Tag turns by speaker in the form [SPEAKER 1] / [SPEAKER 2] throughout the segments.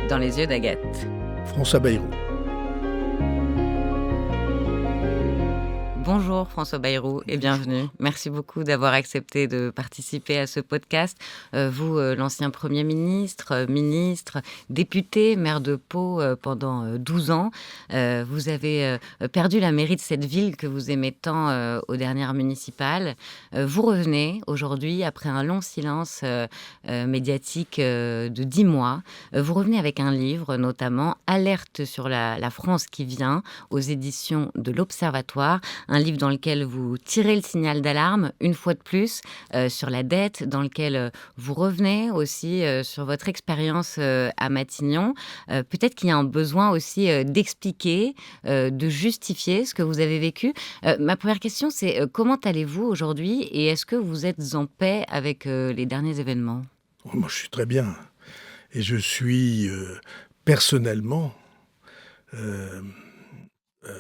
[SPEAKER 1] dans les yeux d'Agathe.
[SPEAKER 2] François Bayrou.
[SPEAKER 1] Bonjour François Bayrou et bienvenue. Merci beaucoup d'avoir accepté de participer à ce podcast. Vous, l'ancien Premier ministre, ministre, député, maire de Pau pendant 12 ans. Vous avez perdu la mairie de cette ville que vous aimez tant aux dernières municipales. Vous revenez aujourd'hui, après un long silence médiatique de 10 mois. Vous revenez avec un livre, notamment Alerte sur la France qui vient, aux éditions de l'Observatoire. Un livre dans lequel vous tirez le signal d'alarme, une fois de plus, sur la dette, dans lequel vous revenez aussi sur votre expérience à Matignon. Peut-être qu'il y a un besoin aussi d'expliquer, de justifier ce que vous avez vécu. Ma première question, c'est comment allez-vous aujourd'hui et est-ce que vous êtes en paix avec les derniers événements ?
[SPEAKER 2] Moi, je suis très bien. Et je suis personnellement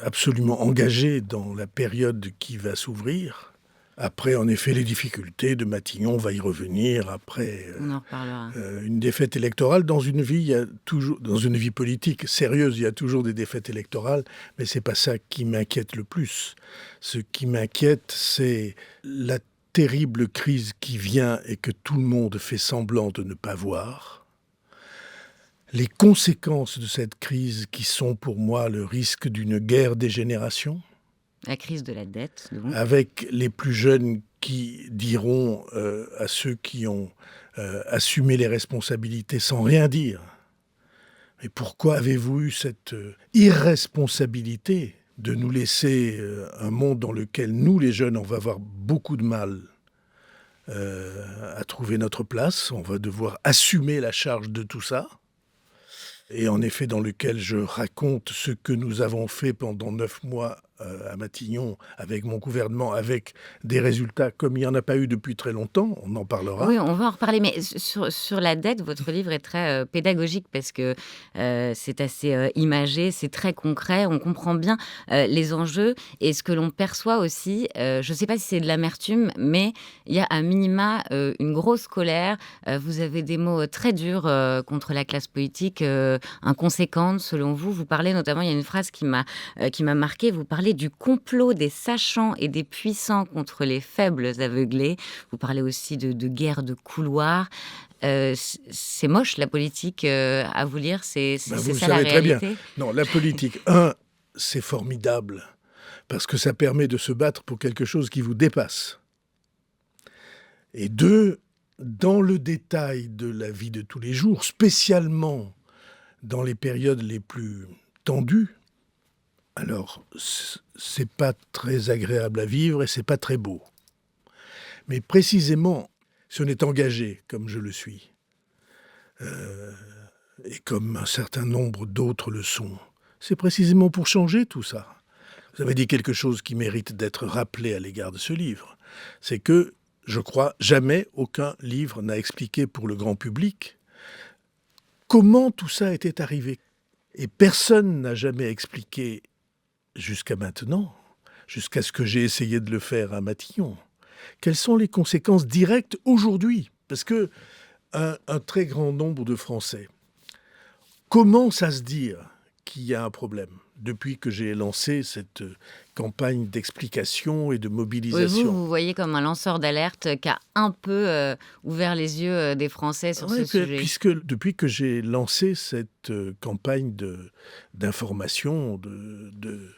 [SPEAKER 2] absolument engagé dans la période qui va s'ouvrir. Après, en effet, les difficultés de Matignon, on va y revenir. Après,
[SPEAKER 1] On en reparlera.
[SPEAKER 2] Une défaite électorale, dans une vie, il y a toujours, dans une vie politique sérieuse, il y a toujours des défaites électorales, mais c'est pas ça qui m'inquiète le plus. Ce qui m'inquiète, c'est la terrible crise qui vient et que tout le monde fait semblant de ne pas voir. Les conséquences de cette crise qui sont pour moi le risque d'une guerre des générations.
[SPEAKER 1] La crise de la dette, donc.
[SPEAKER 2] Avec les plus jeunes qui diront à ceux qui ont assumé les responsabilités sans rien dire. Mais pourquoi avez-vous eu cette irresponsabilité de nous laisser un monde dans lequel nous, les jeunes, on va avoir beaucoup de mal à trouver notre place. On va devoir assumer la charge de tout ça. Et en effet, dans lequel je raconte ce que nous avons fait pendant 9 mois à Matignon, avec mon gouvernement, avec des résultats comme il n'y en a pas eu depuis très longtemps, on en parlera.
[SPEAKER 1] Oui, on va en reparler, mais sur la dette, votre livre est très pédagogique parce que c'est assez imagé, c'est très concret, on comprend bien les enjeux et ce que l'on perçoit aussi, je ne sais pas si c'est de l'amertume, mais il y a à minima une grosse colère. Vous avez des mots très durs contre la classe politique, inconséquente selon vous. Vous parlez notamment, il y a une phrase qui m'a marquée, vous parlez du complot des sachants et des puissants contre les faibles aveuglés. Vous parlez aussi de guerre de couloir. C'est moche la politique à vous lire, c'est
[SPEAKER 2] Vous
[SPEAKER 1] ça
[SPEAKER 2] le
[SPEAKER 1] la
[SPEAKER 2] savez très bien.
[SPEAKER 1] réalité.
[SPEAKER 2] Non, la politique, c'est formidable, parce que ça permet de se battre pour quelque chose qui vous dépasse. Et 2, dans le détail de la vie de tous les jours, spécialement dans les périodes les plus tendues, alors c'est pas très agréable à vivre et c'est pas très beau. Mais précisément, si on est engagé, comme je le suis, et comme un certain nombre d'autres le sont, c'est précisément pour changer tout ça. Vous avez dit quelque chose qui mérite d'être rappelé à l'égard de ce livre. C'est que, je crois, jamais aucun livre n'a expliqué pour le grand public comment tout ça était arrivé. Et personne n'a jamais expliqué jusqu'à maintenant, jusqu'à ce que j'ai essayé de le faire à Matignon, quelles sont les conséquences directes aujourd'hui. Parce que un très grand nombre de Français commencent à se dire qu'il y a un problème depuis que j'ai lancé cette campagne d'explication et de
[SPEAKER 1] Oui,
[SPEAKER 2] mobilisation.
[SPEAKER 1] vous voyez comme un lanceur d'alerte qui a un peu ouvert les yeux des Français sur ce sujet.
[SPEAKER 2] Puisque depuis que j'ai lancé cette campagne d'information, de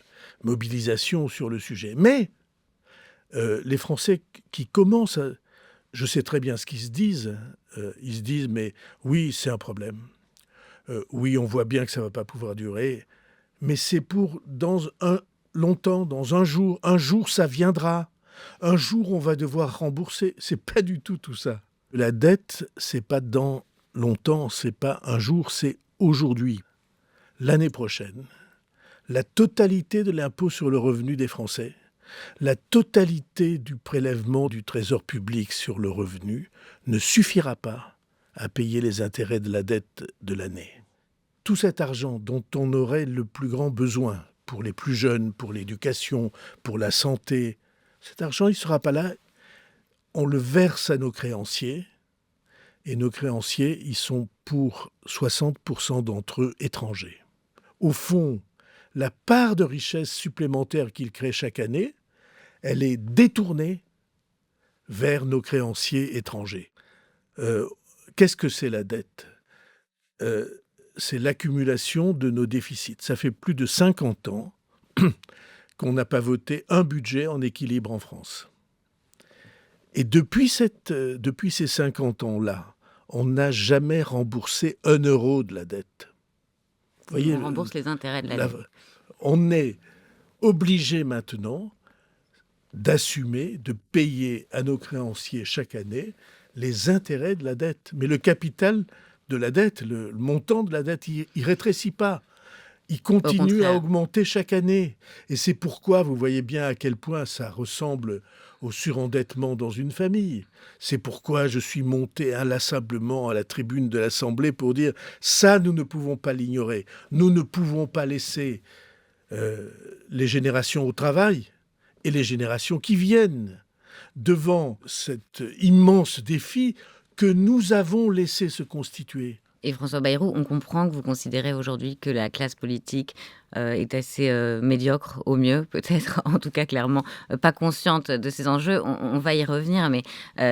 [SPEAKER 2] mobilisation sur le sujet. Mais les Français qui commencent à... Je sais très bien ce qu'ils se disent. Ils se disent, mais oui, c'est un problème. Oui, on voit bien que ça ne va pas pouvoir durer. Mais c'est pour longtemps, dans un jour ça viendra. Un jour, on va devoir rembourser. C'est pas du tout ça. La dette, c'est pas dans longtemps, c'est pas un jour, c'est aujourd'hui. L'année prochaine, la totalité de l'impôt sur le revenu des Français, la totalité du prélèvement du trésor public sur le revenu ne suffira pas à payer les intérêts de la dette de l'année. Tout cet argent dont on aurait le plus grand besoin pour les plus jeunes, pour l'éducation, pour la santé, cet argent, il ne sera pas là. On le verse à nos créanciers et nos créanciers, ils sont pour 60% d'entre eux étrangers. Au fond, la part de richesse supplémentaire qu'ils créent chaque année, elle est détournée vers nos créanciers étrangers. Qu'est-ce que c'est la dette ? C'est l'accumulation de nos déficits. Ça fait plus de 50 ans qu'on n'a pas voté un budget en équilibre en France. Et depuis ces 50 ans-là, on n'a jamais remboursé 1 euro de la dette.
[SPEAKER 1] Vous voyez, on rembourse les intérêts de la dette.
[SPEAKER 2] On est obligé maintenant d'assumer, de payer à nos créanciers chaque année les intérêts de la dette. Mais le capital de la dette, le montant de la dette, il ne rétrécit pas. Il continue à augmenter chaque année. Et c'est pourquoi vous voyez bien à quel point ça ressemble au surendettement dans une famille. C'est pourquoi je suis monté inlassablement à la tribune de l'Assemblée pour dire « ça, nous ne pouvons pas l'ignorer. Nous ne pouvons pas laisser les générations au travail et les générations qui viennent devant cet immense défi que nous avons laissé se constituer. »
[SPEAKER 1] Et François Bayrou, on comprend que vous considérez aujourd'hui que la classe politique est assez médiocre, au mieux peut-être, en tout cas clairement pas consciente de ces enjeux. On va y revenir, mais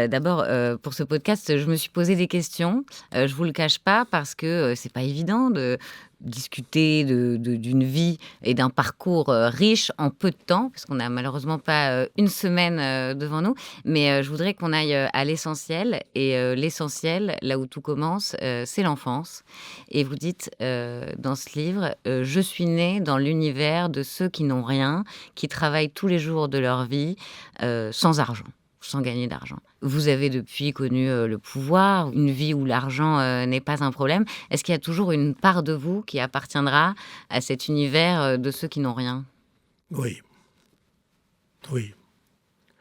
[SPEAKER 1] d'abord, pour ce podcast, je me suis posé des questions. Je vous le cache pas, parce que c'est pas évident de discuter d'une vie et d'un parcours riche en peu de temps, parce qu'on n'a malheureusement pas une semaine devant nous. Mais je voudrais qu'on aille à l'essentiel. Et l'essentiel, là où tout commence, c'est l'enfance. Et vous dites dans ce livre, je suis née dans l'univers de ceux qui n'ont rien, qui travaillent tous les jours de leur vie sans argent, sans gagner d'argent. Vous avez depuis connu le pouvoir, une vie où l'argent n'est pas un problème. Est-ce qu'il y a toujours une part de vous qui appartiendra à cet univers de ceux qui n'ont rien ?
[SPEAKER 2] Oui. Oui.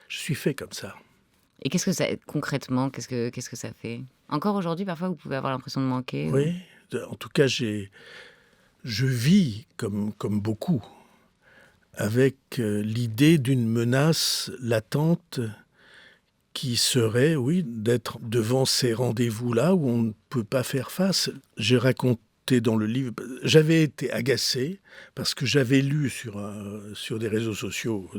[SPEAKER 2] Je suis fait comme ça.
[SPEAKER 1] Et qu'est-ce que ça, concrètement, qu'est-ce que ça fait ? Encore aujourd'hui, parfois, vous pouvez avoir l'impression de manquer.
[SPEAKER 2] Oui. En tout cas, je vis, comme beaucoup, avec l'idée d'une menace latente qui serait, oui, d'être devant ces rendez-vous-là où on ne peut pas faire face. J'ai raconté dans le livre, j'avais été agacé parce que j'avais lu sur des réseaux sociaux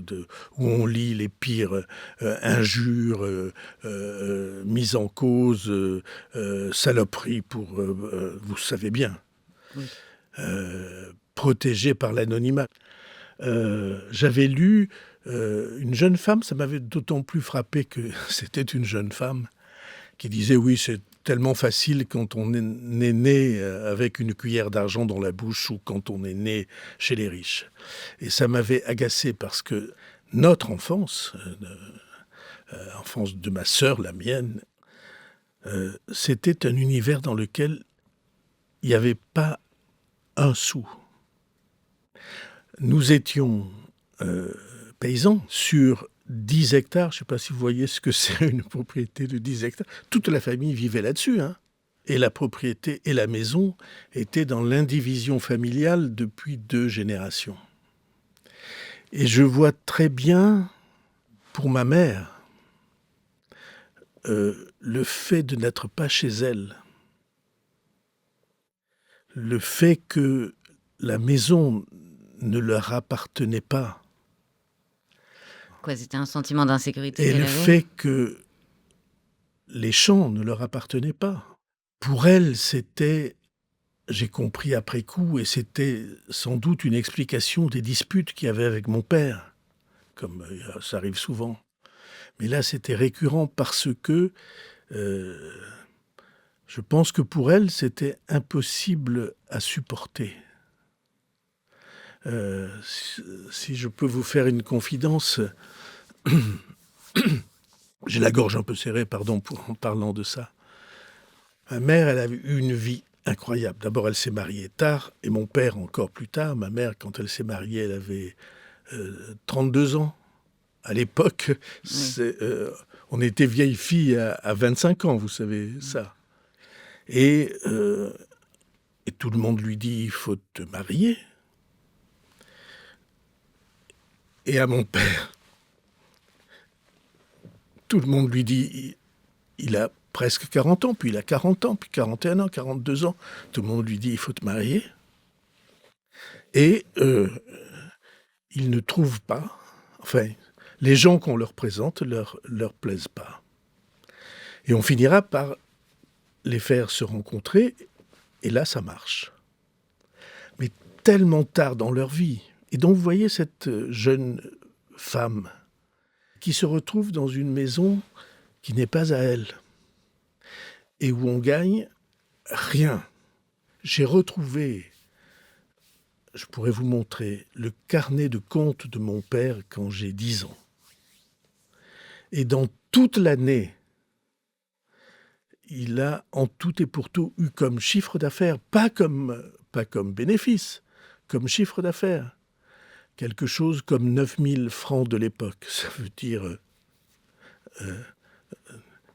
[SPEAKER 2] où on lit les pires injures, mises en cause, saloperies pour, vous savez bien,
[SPEAKER 1] Oui.
[SPEAKER 2] Protégé par l'anonymat. J'avais lu une jeune femme, ça m'avait d'autant plus frappé que c'était une jeune femme, qui disait « oui, c'est tellement facile quand on est né avec une cuillère d'argent dans la bouche ou quand on est né chez les riches ». Et ça m'avait agacé parce que notre enfance, l'enfance de ma sœur, la mienne, c'était un univers dans lequel il n'y avait pas un sou. Nous étions paysans sur 10 hectares. Je ne sais pas si vous voyez ce que c'est une propriété de 10 hectares. Toute la famille vivait là-dessus. Et la propriété et la maison étaient dans l'indivision familiale depuis 2 générations. Et je vois très bien, pour ma mère, le fait de n'être pas chez elle, le fait que la maison ne leur appartenait pas.
[SPEAKER 1] Quoi, c'était un sentiment d'insécurité.
[SPEAKER 2] Et le fait que les champs ne leur appartenaient pas. Pour elle, c'était, j'ai compris après coup, et c'était sans doute une explication des disputes qu'il y avait avec mon père, comme ça arrive souvent. Mais là, c'était récurrent parce que je pense que pour elle, c'était impossible à supporter. Si je peux vous faire une confidence, j'ai la gorge un peu serrée, pardon, en parlant de ça. Ma mère, elle a eu une vie incroyable. D'abord, elle s'est mariée tard, et mon père encore plus tard. Ma mère, quand elle s'est mariée, elle avait 32 ans. À l'époque, on était vieille fille à 25 ans, vous savez ça. Et tout le monde lui dit, il faut te marier. Et à mon père, tout le monde lui dit, il a presque 40 ans, puis il a 40 ans, puis 41 ans, 42 ans. Tout le monde lui dit, il faut te marier. Et il ne trouve pas, enfin, les gens qu'on leur présente leur plaisent pas. Et on finira par les faire se rencontrer, et là, ça marche. Mais tellement tard dans leur vie. Et donc, vous voyez cette jeune femme qui se retrouve dans une maison qui n'est pas à elle, et où on gagne rien. J'ai retrouvé, je pourrais vous montrer, le carnet de compte de mon père quand j'ai 10 ans. Et dans toute l'année, il a en tout et pour tout eu comme chiffre d'affaires, pas comme bénéfice, comme chiffre d'affaires, quelque chose comme 9 000 francs de l'époque. Ça veut dire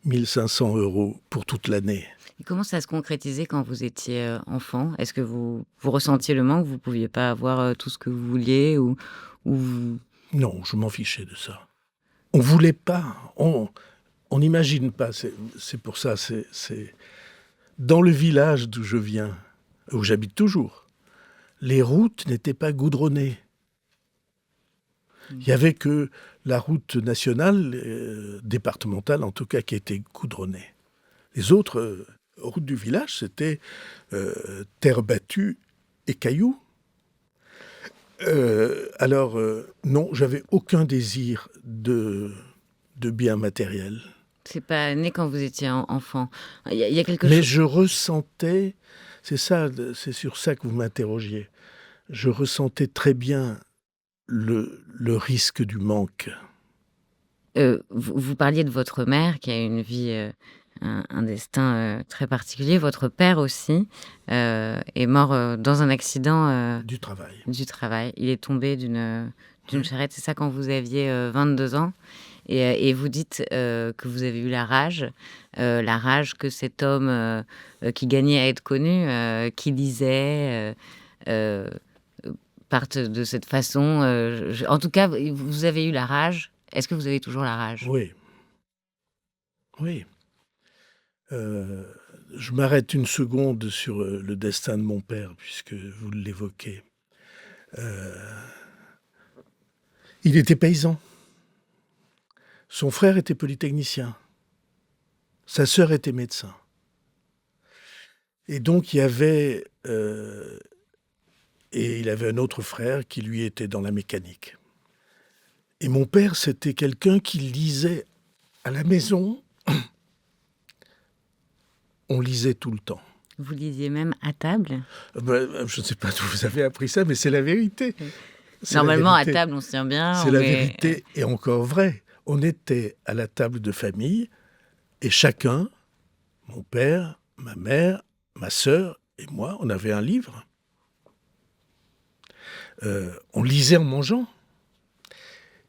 [SPEAKER 2] 1 500 € pour toute l'année.
[SPEAKER 1] Et comment ça se concrétisait quand vous étiez enfant? Est-ce que vous ressentiez le manque, vous ne pouviez pas avoir tout ce que vous vouliez ou...
[SPEAKER 2] Non, je m'en fichais de ça. On ne voulait pas, on n'imagine pas, c'est pour ça, c'est dans le village d'où je viens, où j'habite toujours, les routes n'étaient pas goudronnées. Il n'y avait que la route nationale, départementale en tout cas, qui était goudronnée. Les autres routes du village, c'était terre battue et cailloux. Alors, non, j'avais aucun désir de biens matériels.
[SPEAKER 1] C'est pas né quand vous étiez enfant. Il y a quelque chose...
[SPEAKER 2] Mais je ressentais, c'est sur ça que vous m'interrogiez, je ressentais très bien le risque du manque.
[SPEAKER 1] Vous parliez de votre mère qui a une vie, un destin très particulier. Votre père aussi est mort dans un accident
[SPEAKER 2] Du travail.
[SPEAKER 1] Il est tombé d'une charrette, c'est ça, quand vous aviez 22 ans. Et vous dites que vous avez eu la rage que cet homme qui gagnait à être connu, qui lisait, parte de cette façon. En tout cas, vous avez eu la rage. Est-ce que vous avez toujours la rage?
[SPEAKER 2] Oui. Oui. Je m'arrête une seconde sur le destin de mon père, puisque vous l'évoquez. Il était paysan. Son frère était polytechnicien. Sa sœur était médecin. Et donc, il y avait... et il avait un autre frère qui, lui, était dans la mécanique. Et mon père, c'était quelqu'un qui lisait à la maison. On lisait tout le temps.
[SPEAKER 1] Vous lisiez même à table?
[SPEAKER 2] Je ne sais pas d'où vous avez appris ça, mais c'est la vérité.
[SPEAKER 1] Normalement, à table, on se tient bien.
[SPEAKER 2] C'est la vérité, et encore vrai. On était à la table de famille, et chacun, mon père, ma mère, ma sœur et moi, on avait un livre. On lisait en mangeant.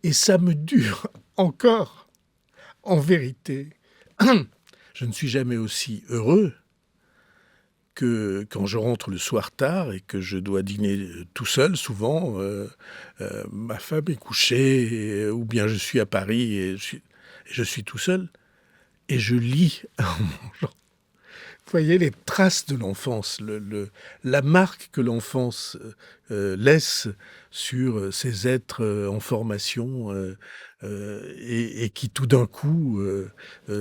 [SPEAKER 2] Et ça me dure encore, en vérité. Je ne suis jamais aussi heureux que quand je rentre le soir tard et que je dois dîner tout seul, souvent. Ma femme est couchée, ou bien je suis à Paris et je suis tout seul. Et je lis en mangeant. Vous voyez les traces de l'enfance, la marque que l'enfance laisse sur ces êtres en formation et qui tout d'un coup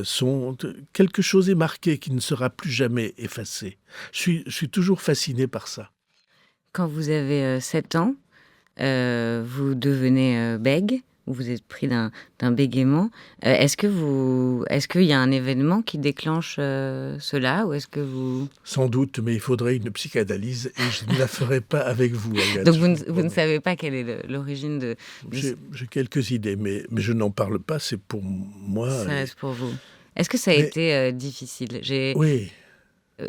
[SPEAKER 2] sont... Quelque chose est marqué qui ne sera plus jamais effacé. Je suis toujours fasciné par ça.
[SPEAKER 1] Quand vous avez 7 ans, vous devenez bègue, ou vous êtes pris d'un bégaiement. Est-ce qu'il y a un événement qui déclenche cela, ou est-ce que vous...
[SPEAKER 2] Sans doute, mais il faudrait une psychanalyse et je ne la ferai pas avec vous, Agathe.
[SPEAKER 1] Donc vous ne savez pas quelle est l'origine de...
[SPEAKER 2] J'ai quelques idées, mais je n'en parle pas, c'est pour moi.
[SPEAKER 1] Ça reste pour vous. Est-ce que ça a été difficile?
[SPEAKER 2] Oui.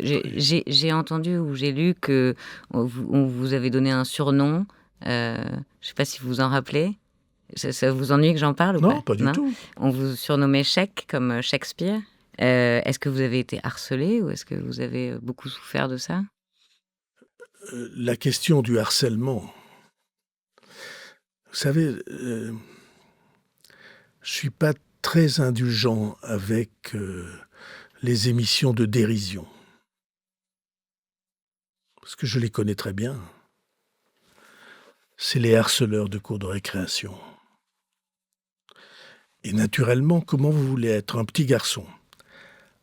[SPEAKER 1] J'ai entendu ou j'ai lu que on vous avait donné un surnom. Je ne sais pas si vous vous en rappelez. Ça vous ennuie que j'en parle ou pas?
[SPEAKER 2] Non, pas du tout.
[SPEAKER 1] On vous surnommait Shek, comme Shakespeare. Est-ce que vous avez été harcelé, ou est-ce que vous avez beaucoup souffert de ça?
[SPEAKER 2] La question du harcèlement. Vous savez, je suis pas très indulgent avec les émissions de dérision. Parce que je les connais très bien. C'est les harceleurs de cours de récréation. Et naturellement, comment vous voulez être un petit garçon,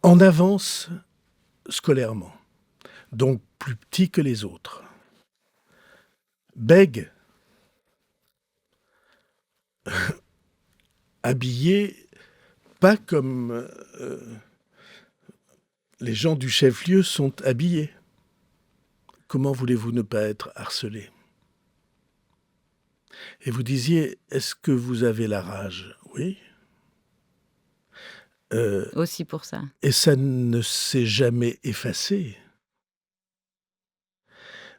[SPEAKER 2] en avance scolairement, donc plus petit que les autres, bègue, habillé pas comme les gens du chef-lieu sont habillés. Comment voulez-vous ne pas être harcelé? Et vous disiez, est-ce que vous avez la rage? Oui.
[SPEAKER 1] Aussi pour ça.
[SPEAKER 2] Et ça ne s'est jamais effacé.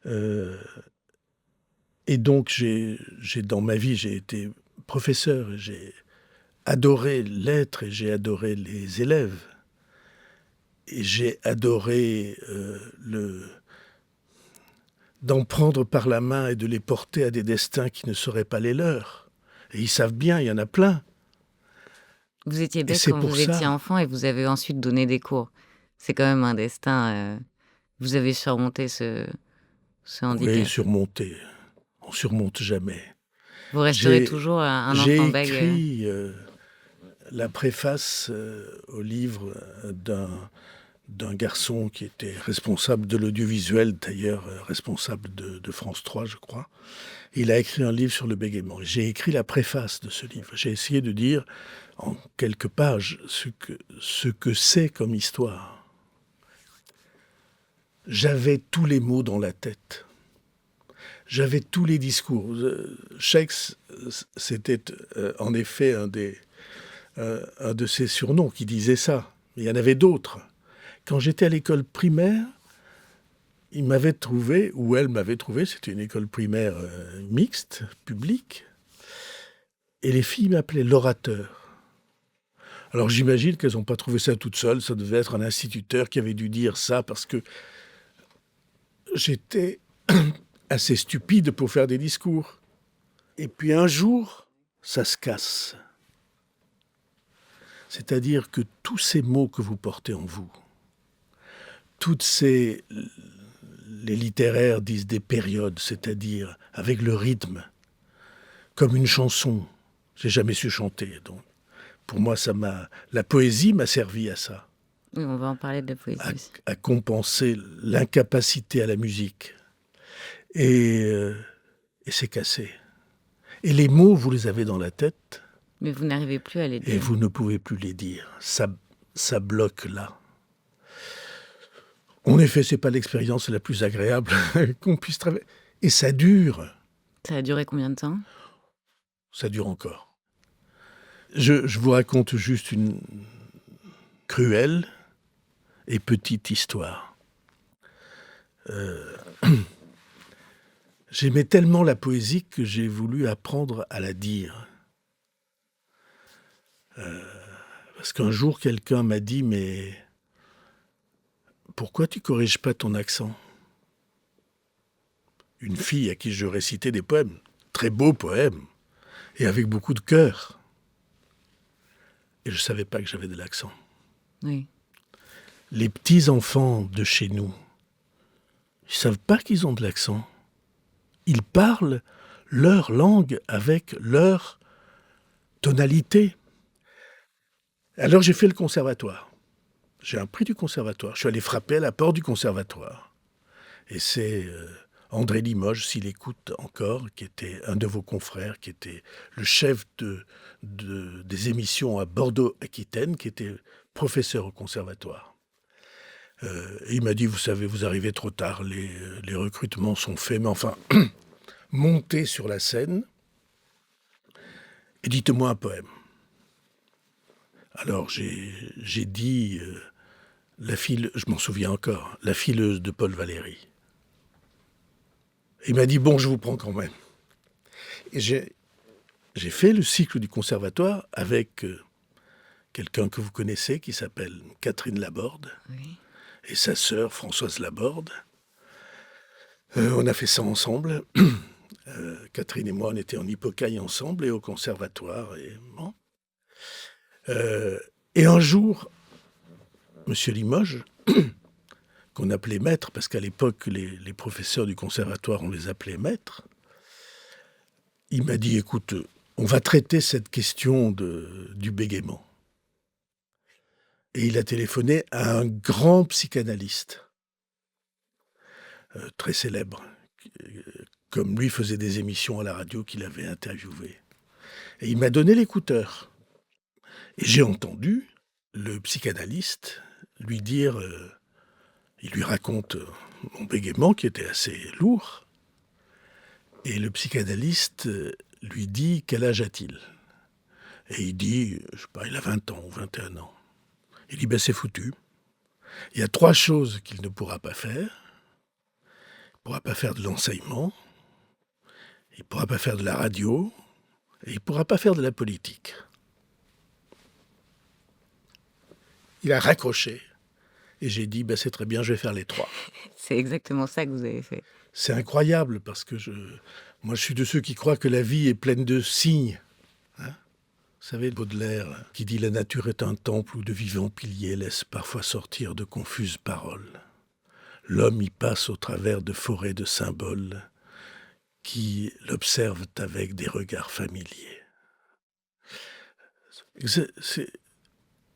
[SPEAKER 2] Et donc, dans ma vie, j'ai été professeur, j'ai adoré l'être et j'ai adoré les élèves. Et j'ai adoré d'en prendre par la main et de les porter à des destins qui ne seraient pas les leurs. Et ils savent bien, il y en a plein.
[SPEAKER 1] Vous étiez
[SPEAKER 2] Et
[SPEAKER 1] bête
[SPEAKER 2] c'est
[SPEAKER 1] quand
[SPEAKER 2] pour
[SPEAKER 1] vous étiez
[SPEAKER 2] ça.
[SPEAKER 1] enfant et vous avez ensuite donné des cours. C'est quand même un destin. Vous avez surmonté ce
[SPEAKER 2] Oui,
[SPEAKER 1] handicap.
[SPEAKER 2] surmonter. On surmonte jamais.
[SPEAKER 1] Vous resterez toujours un enfant
[SPEAKER 2] J'ai
[SPEAKER 1] bègue.
[SPEAKER 2] écrit la préface au livre d'un garçon qui était responsable de l'audiovisuel, d'ailleurs responsable de France 3, je crois. Il a écrit un livre sur le bégaiement. J'ai écrit la préface de ce livre. J'ai essayé de dire en quelques pages ce que c'est comme histoire. J'avais tous les mots dans la tête. J'avais tous les discours. Shakespeare, c'était en effet un de ses surnoms qui disait ça. Mais il y en avait d'autres. Quand j'étais à l'école primaire, il m'avait trouvé, ou elle m'avait trouvé, c'était une école primaire mixte, publique, et les filles m'appelaient l'orateur. Alors j'imagine qu'elles n'ont pas trouvé ça toutes seules, ça devait être un instituteur qui avait dû dire ça, parce que j'étais assez stupide pour faire des discours. Et puis un jour, ça se casse. C'est-à-dire que tous ces mots que vous portez en vous, les littéraires disent des périodes, c'est-à-dire avec le rythme, comme une chanson. J'ai jamais su chanter, donc pour moi, la poésie m'a servi à ça.
[SPEAKER 1] Oui, on va en parler de la poésie aussi.
[SPEAKER 2] À compenser l'incapacité à la musique. Et c'est cassé. Et les mots, vous les avez dans la tête.
[SPEAKER 1] Mais vous n'arrivez plus à les dire.
[SPEAKER 2] Et vous ne pouvez plus les dire. Ça bloque là. En effet, c'est pas l'expérience la plus agréable qu'on puisse travailler. Et ça dure.
[SPEAKER 1] Ça a duré combien de temps?
[SPEAKER 2] Ça dure encore. Je vous raconte juste une cruelle et petite histoire. J'aimais tellement la poésie que j'ai voulu apprendre à la dire. Parce qu'un jour, quelqu'un m'a dit « Mais pourquoi tu corriges pas ton accent ?» Une fille à qui je récitais des poèmes, très beaux poèmes, et avec beaucoup de cœur. Et je ne savais pas que j'avais de l'accent.
[SPEAKER 1] Oui.
[SPEAKER 2] Les petits-enfants de chez nous, ils ne savent pas qu'ils ont de l'accent. Ils parlent leur langue avec leur tonalité. Alors j'ai fait le conservatoire. J'ai un prix du conservatoire. Je suis allé frapper à la porte du conservatoire. Et c'est André Limoges, s'il écoute encore, qui était un de vos confrères, qui était le chef des émissions à Bordeaux-Aquitaine, qui était professeur au conservatoire. Et il m'a dit, vous savez, vous arrivez trop tard, les recrutements sont faits, mais enfin, montez sur la scène et dites-moi un poème. Alors j'ai dit, je m'en souviens encore, La fileuse de Paul Valéry. Il m'a dit, bon, je vous prends quand même. Et j'ai fait le cycle du conservatoire avec quelqu'un que vous connaissez qui s'appelle Catherine Laborde,
[SPEAKER 1] Oui.
[SPEAKER 2] et sa sœur Françoise Laborde. On a fait ça ensemble. Catherine et moi, on était en hypocaille ensemble et au conservatoire. Et un jour, Monsieur Limoges, qu'on appelait maître, parce qu'à l'époque, les professeurs du conservatoire, on les appelait maîtres, il m'a dit, écoute, on va traiter cette question du bégaiement. Et il a téléphoné à un grand psychanalyste, très célèbre, comme lui faisait des émissions à la radio qu'il avait interviewées. Et il m'a donné l'écouteur. Et j'ai entendu le psychanalyste lui dire, il lui raconte mon bégaiement qui était assez lourd, et le psychanalyste lui dit quel âge a-t-il ? Et il dit, je sais pas, il a 20 ans ou 21 ans. Il dit, c'est foutu. Il y a 3 choses qu'il ne pourra pas faire. Il ne pourra pas faire de l'enseignement, il ne pourra pas faire de la radio, et il ne pourra pas faire de la politique. Il a raccroché. Et j'ai dit, c'est très bien, je vais faire les 3.
[SPEAKER 1] C'est exactement ça que vous avez fait.
[SPEAKER 2] C'est incroyable, parce que moi, je suis de ceux qui croient que la vie est pleine de signes. Hein ? Vous savez, Baudelaire, qui dit « La nature est un temple où de vivants piliers laissent parfois sortir de confuses paroles. L'homme y passe au travers de forêts de symboles qui l'observent avec des regards familiers. »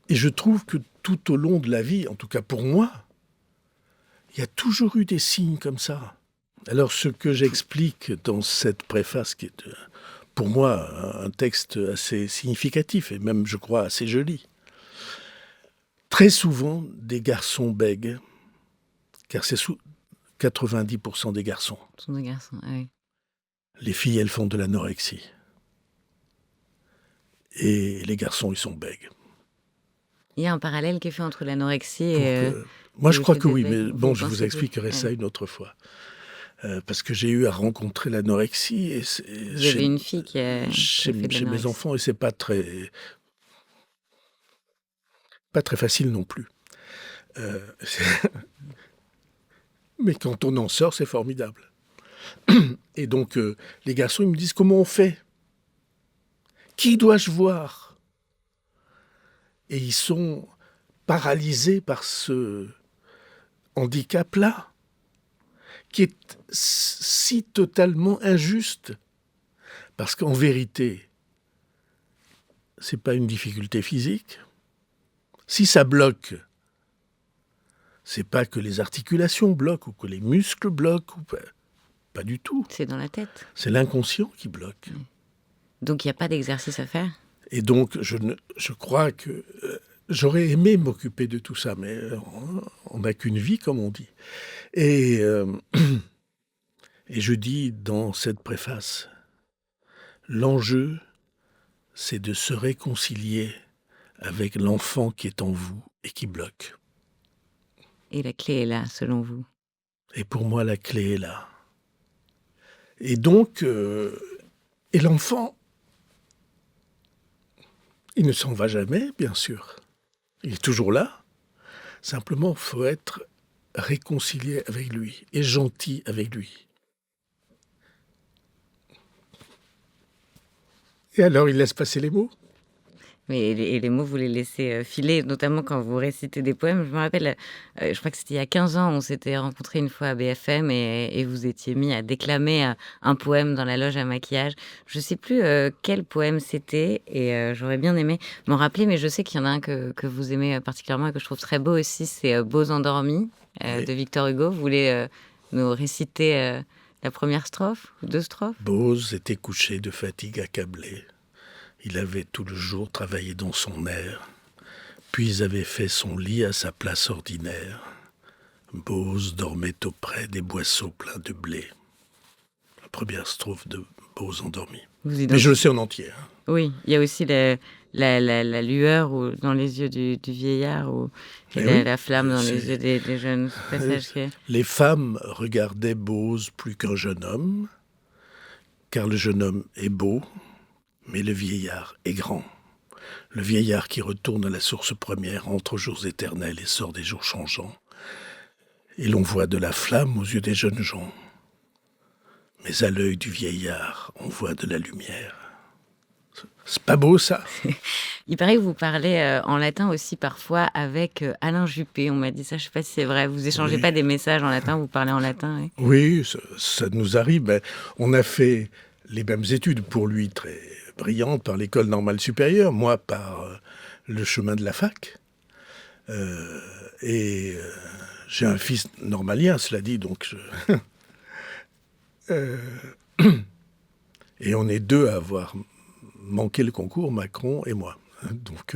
[SPEAKER 2] Et je trouve que tout au long de la vie, en tout cas pour moi, il y a toujours eu des signes comme ça. Alors ce que j'explique dans cette préface, qui est pour moi un texte assez significatif et même, je crois, assez joli. Très souvent, des garçons bèguent, car c'est 90% des garçons.
[SPEAKER 1] Ce sont des garçons, oui.
[SPEAKER 2] Les filles, elles font de l'anorexie. Et les garçons, ils sont bègues.
[SPEAKER 1] Il y a un parallèle qui est fait entre l'anorexie et...
[SPEAKER 2] moi, je crois que oui,
[SPEAKER 1] bègues.
[SPEAKER 2] mais bon, je vous expliquerai ça une autre fois. Parce que j'ai eu à rencontrer l'anorexie. Et
[SPEAKER 1] vous avez une fille qui a
[SPEAKER 2] chez mes enfants, et c'est pas très facile non plus. Mais quand on en sort, c'est formidable. Et donc, les garçons, ils me disent, comment on fait ? Qui dois-je voir ? Et ils sont paralysés par ce handicap-là, qui est si totalement injuste. Parce qu'en vérité, c'est pas une difficulté physique. Si ça bloque, c'est pas que les articulations bloquent ou que les muscles bloquent, pas du tout.
[SPEAKER 1] C'est dans la tête.
[SPEAKER 2] C'est l'inconscient qui bloque.
[SPEAKER 1] Donc il n'y a pas d'exercice à faire ?
[SPEAKER 2] Et donc je crois que j'aurais aimé m'occuper de tout ça, mais on n'a qu'une vie, comme on dit. Et je dis dans cette préface, l'enjeu, c'est de se réconcilier avec l'enfant qui est en vous et qui bloque.
[SPEAKER 1] Et la clé est là, selon vous ?
[SPEAKER 2] Et pour moi, la clé est là. Et donc, et l'enfant, il ne s'en va jamais, bien sûr. Il est toujours là. Simplement, il faut être réconcilié avec lui et gentil avec lui. Et alors, il laisse passer les mots.
[SPEAKER 1] Mais les mots, vous les laissez filer, notamment quand vous récitez des poèmes. Je me rappelle, je crois que c'était il y a 15 ans, on s'était rencontrés une fois à BFM et vous étiez mis à déclamer un poème dans la loge à maquillage. Je ne sais plus quel poème c'était et j'aurais bien aimé m'en rappeler, mais je sais qu'il y en a un que vous aimez particulièrement et que je trouve très beau aussi, c'est « Beaux endormis » de Victor Hugo. Vous voulez nous réciter la première strophe ou 2 strophes ?
[SPEAKER 2] Bose était couché de fatigue accablé. Il avait tout le jour travaillé dans son air, puis avait fait son lit à sa place ordinaire. Bose dormait auprès des boisseaux pleins de blé. La première strophe de Bose endormi. Mais je le sais en entier. Hein.
[SPEAKER 1] Oui, il y a aussi la lueur dans les yeux du vieillard ou la flamme dans les yeux des jeunes.
[SPEAKER 2] Les femmes regardaient Bose plus qu'un jeune homme, car le jeune homme est beau, mais le vieillard est grand. Le vieillard qui retourne à la source première entre aux jours éternels et sort des jours changeants. Et l'on voit de la flamme aux yeux des jeunes gens. Mais à l'œil du vieillard, on voit de la lumière. C'est pas beau, ça?
[SPEAKER 1] Il paraît que vous parlez en latin aussi parfois avec Alain Juppé. On m'a dit ça, je ne sais pas si c'est vrai. Vous échangez
[SPEAKER 2] Oui.
[SPEAKER 1] pas des messages en latin, vous parlez en latin. Oui,
[SPEAKER 2] Oui, ça nous arrive. Ben, on a fait les mêmes études, pour lui très brillantes, par l'école normale supérieure, moi par le chemin de la fac. Et j'ai un fils normalien, cela dit, donc Euh, et on est deux à avoir manqué le concours, Macron et moi. Donc,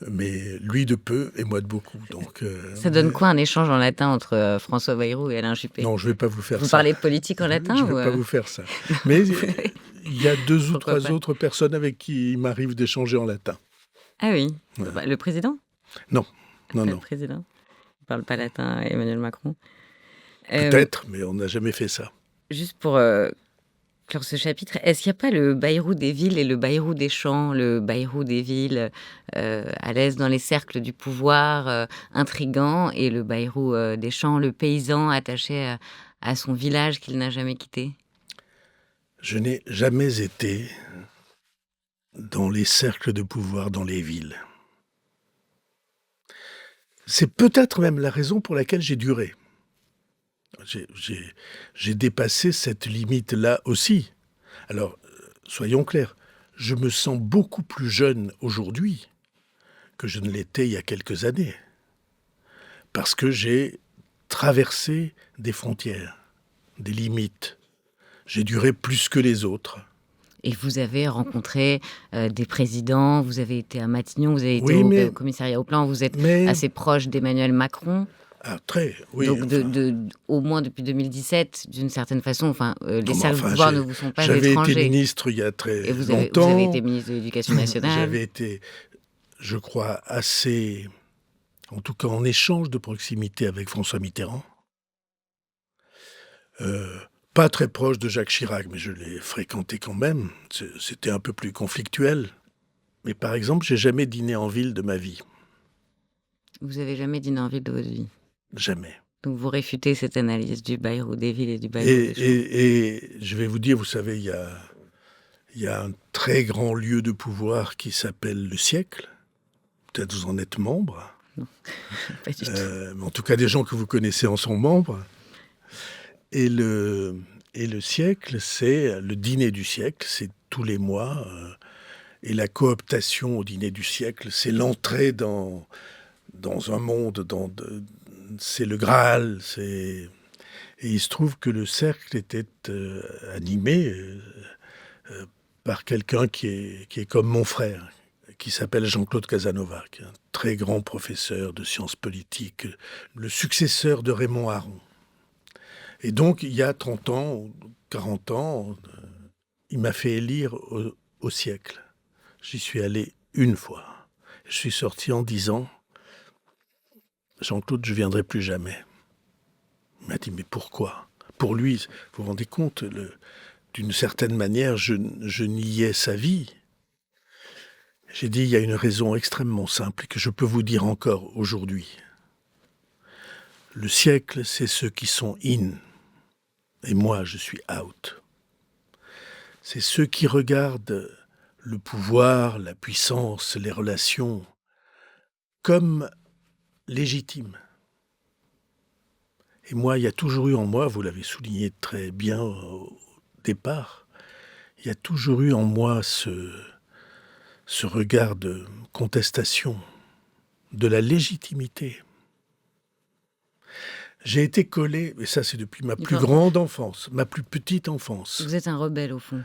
[SPEAKER 2] mais lui de peu et moi de beaucoup. Donc,
[SPEAKER 1] ça donne quoi un échange en latin entre François Bayrou et Alain Juppé?
[SPEAKER 2] Non, je ne vais pas vous faire
[SPEAKER 1] Vous
[SPEAKER 2] ça.
[SPEAKER 1] parlez politique en latin?
[SPEAKER 2] Je ne vais pas vous faire ça. Mais il y a deux ou
[SPEAKER 1] Pourquoi
[SPEAKER 2] trois
[SPEAKER 1] pas?
[SPEAKER 2] autres personnes avec qui il m'arrive d'échanger en latin.
[SPEAKER 1] Ah oui.
[SPEAKER 2] Ouais.
[SPEAKER 1] Bah, le président?
[SPEAKER 2] Non, non,
[SPEAKER 1] Pas
[SPEAKER 2] non.
[SPEAKER 1] le président. On parle pas latin à Emmanuel Macron.
[SPEAKER 2] Peut-être, mais on n'a jamais fait ça.
[SPEAKER 1] Juste pour clore ce chapitre, est-ce qu'il n'y a pas le Bayrou des villes et le Bayrou des champs, le Bayrou des villes à l'aise dans les cercles du pouvoir, intrigant, et le Bayrou des champs, le paysan attaché à son village qu'il n'a jamais quitté?
[SPEAKER 2] Je n'ai jamais été dans les cercles de pouvoir dans les villes. C'est peut-être même la raison pour laquelle j'ai duré. J'ai dépassé cette limite-là aussi. Alors, soyons clairs, je me sens beaucoup plus jeune aujourd'hui que je ne l'étais il y a quelques années. Parce que j'ai traversé des frontières, des limites. J'ai duré plus que les autres.
[SPEAKER 1] Et vous avez rencontré des présidents, vous avez été à Matignon, vous avez été
[SPEAKER 2] Oui,
[SPEAKER 1] au commissariat au plan, vous êtes
[SPEAKER 2] mais
[SPEAKER 1] assez proche d'Emmanuel Macron.
[SPEAKER 2] ah, très, oui.
[SPEAKER 1] Donc,
[SPEAKER 2] Enfin,
[SPEAKER 1] au moins depuis 2017, d'une certaine façon, les
[SPEAKER 2] non, mais
[SPEAKER 1] cercles de
[SPEAKER 2] enfin,
[SPEAKER 1] pouvoir ne vous sont pas
[SPEAKER 2] j'avais été
[SPEAKER 1] étrangers.
[SPEAKER 2] ministre il y a très
[SPEAKER 1] Et vous avez
[SPEAKER 2] longtemps.
[SPEAKER 1] été ministre de l'Éducation nationale.
[SPEAKER 2] J'avais été, je crois, assez, en tout cas en échange de proximité avec François Mitterrand. Pas très proche de Jacques Chirac, mais je l'ai fréquenté quand même. C'était un peu plus conflictuel. Mais par exemple, j'ai jamais dîné en ville de ma vie.
[SPEAKER 1] Vous avez jamais dîné en ville de votre vie.
[SPEAKER 2] Jamais.
[SPEAKER 1] Donc vous réfutez cette analyse du Bayrou des villes et du Bayrou des champs.
[SPEAKER 2] Et je vais vous dire, vous savez, il y a un très grand lieu de pouvoir qui s'appelle le siècle. Peut-être vous en êtes membre.
[SPEAKER 1] Non, pas du tout.
[SPEAKER 2] Mais en tout cas, des gens que vous connaissez en sont membres. Et le siècle, c'est le dîner du siècle, c'est tous les mois. Et la cooptation au dîner du siècle, c'est l'entrée dans un monde, c'est le Graal. Et il se trouve que le cercle était animé par quelqu'un qui est comme mon frère, qui s'appelle Jean-Claude Casanova, qui est un très grand professeur de sciences politiques, le successeur de Raymond Aron. Et donc, il y a 30 ans, 40 ans, il m'a fait élire au siècle. J'y suis allé une fois. Je suis sorti en disant « Jean-Claude, je ne viendrai plus jamais ». Il m'a dit « Mais pourquoi ?» Pour lui, vous vous rendez compte, d'une certaine manière, je niais sa vie. J'ai dit « Il y a une raison extrêmement simple que je peux vous dire encore aujourd'hui. Le siècle, c'est ceux qui sont in. Et moi, je suis out. C'est ceux qui regardent le pouvoir, la puissance, les relations comme légitimes. Et moi, il y a toujours eu en moi, vous l'avez souligné très bien au départ, il y a toujours eu en moi ce regard de contestation, de la légitimité. J'ai été collé, et ça c'est depuis ma plus grande enfance, ma plus petite enfance.
[SPEAKER 1] Vous êtes un rebelle au fond.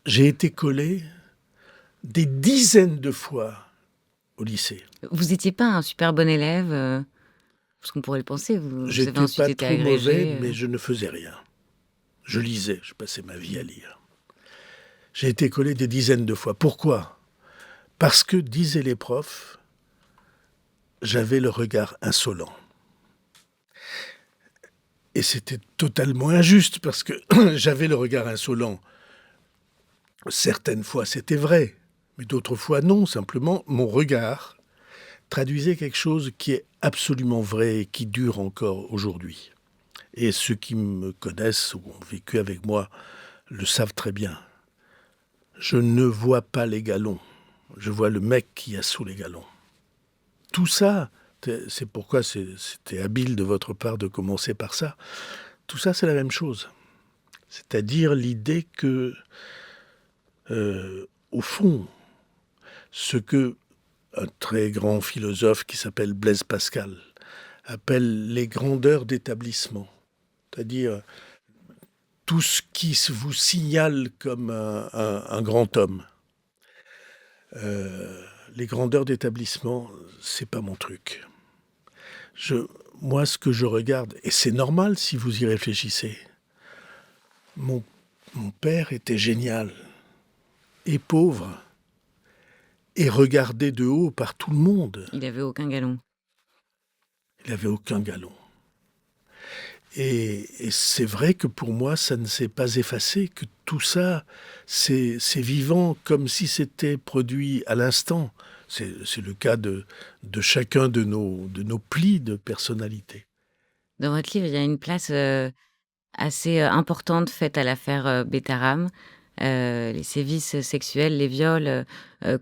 [SPEAKER 2] J'ai été collé des dizaines de fois au lycée.
[SPEAKER 1] Vous n'étiez pas un super bon élève parce qu'on pourrait le penser. Vous avez ensuite
[SPEAKER 2] pas
[SPEAKER 1] été
[SPEAKER 2] trop
[SPEAKER 1] agrégé.
[SPEAKER 2] Mauvais, mais je ne faisais rien. Je lisais, je passais ma vie à lire. J'ai été collé des dizaines de fois. Pourquoi ? Parce que, disaient les profs, j'avais le regard insolent. Et c'était totalement injuste, parce que j'avais le regard insolent. Certaines fois, c'était vrai, mais d'autres fois, non. Simplement, mon regard traduisait quelque chose qui est absolument vrai et qui dure encore aujourd'hui. Et ceux qui me connaissent ou ont vécu avec moi le savent très bien. Je ne vois pas les galons. Je vois le mec qui a sous les galons. Tout ça, c'est pourquoi c'était habile de votre part de commencer par ça. Tout ça, c'est la même chose. C'est-à-dire l'idée que, au fond, ce que un très grand philosophe qui s'appelle Blaise Pascal appelle les grandeurs d'établissement, c'est-à-dire tout ce qui vous signale comme un grand homme. Les grandeurs d'établissement, c'est pas mon truc. Moi, ce que je regarde, et c'est normal si vous y réfléchissez, mon père était génial et pauvre et regardé de haut par tout le monde.
[SPEAKER 1] Il n'avait aucun galon.
[SPEAKER 2] Il n'avait aucun galon. Et c'est vrai que pour moi, ça ne s'est pas effacé, que tout ça, c'est vivant comme si c'était produit à l'instant. C'est le cas de chacun de nos plis de personnalité.
[SPEAKER 1] Dans votre livre, il y a une place assez importante faite à l'affaire Betaram. Les sévices sexuels, les viols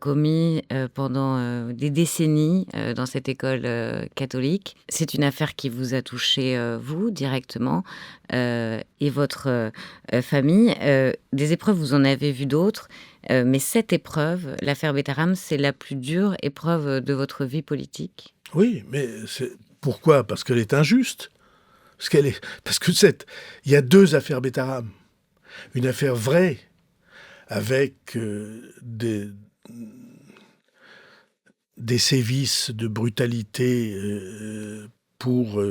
[SPEAKER 1] commis pendant des décennies dans cette école catholique. C'est une affaire qui vous a touché, vous, directement, et votre famille. Des épreuves, vous en avez vu d'autres, mais cette épreuve, l'affaire Betaram, c'est la plus dure épreuve de votre vie politique?
[SPEAKER 2] Oui, mais pourquoi? Parce qu'elle est injuste. Parce que il y a deux affaires Betaram. Une affaire vraie, avec des sévices de brutalité pour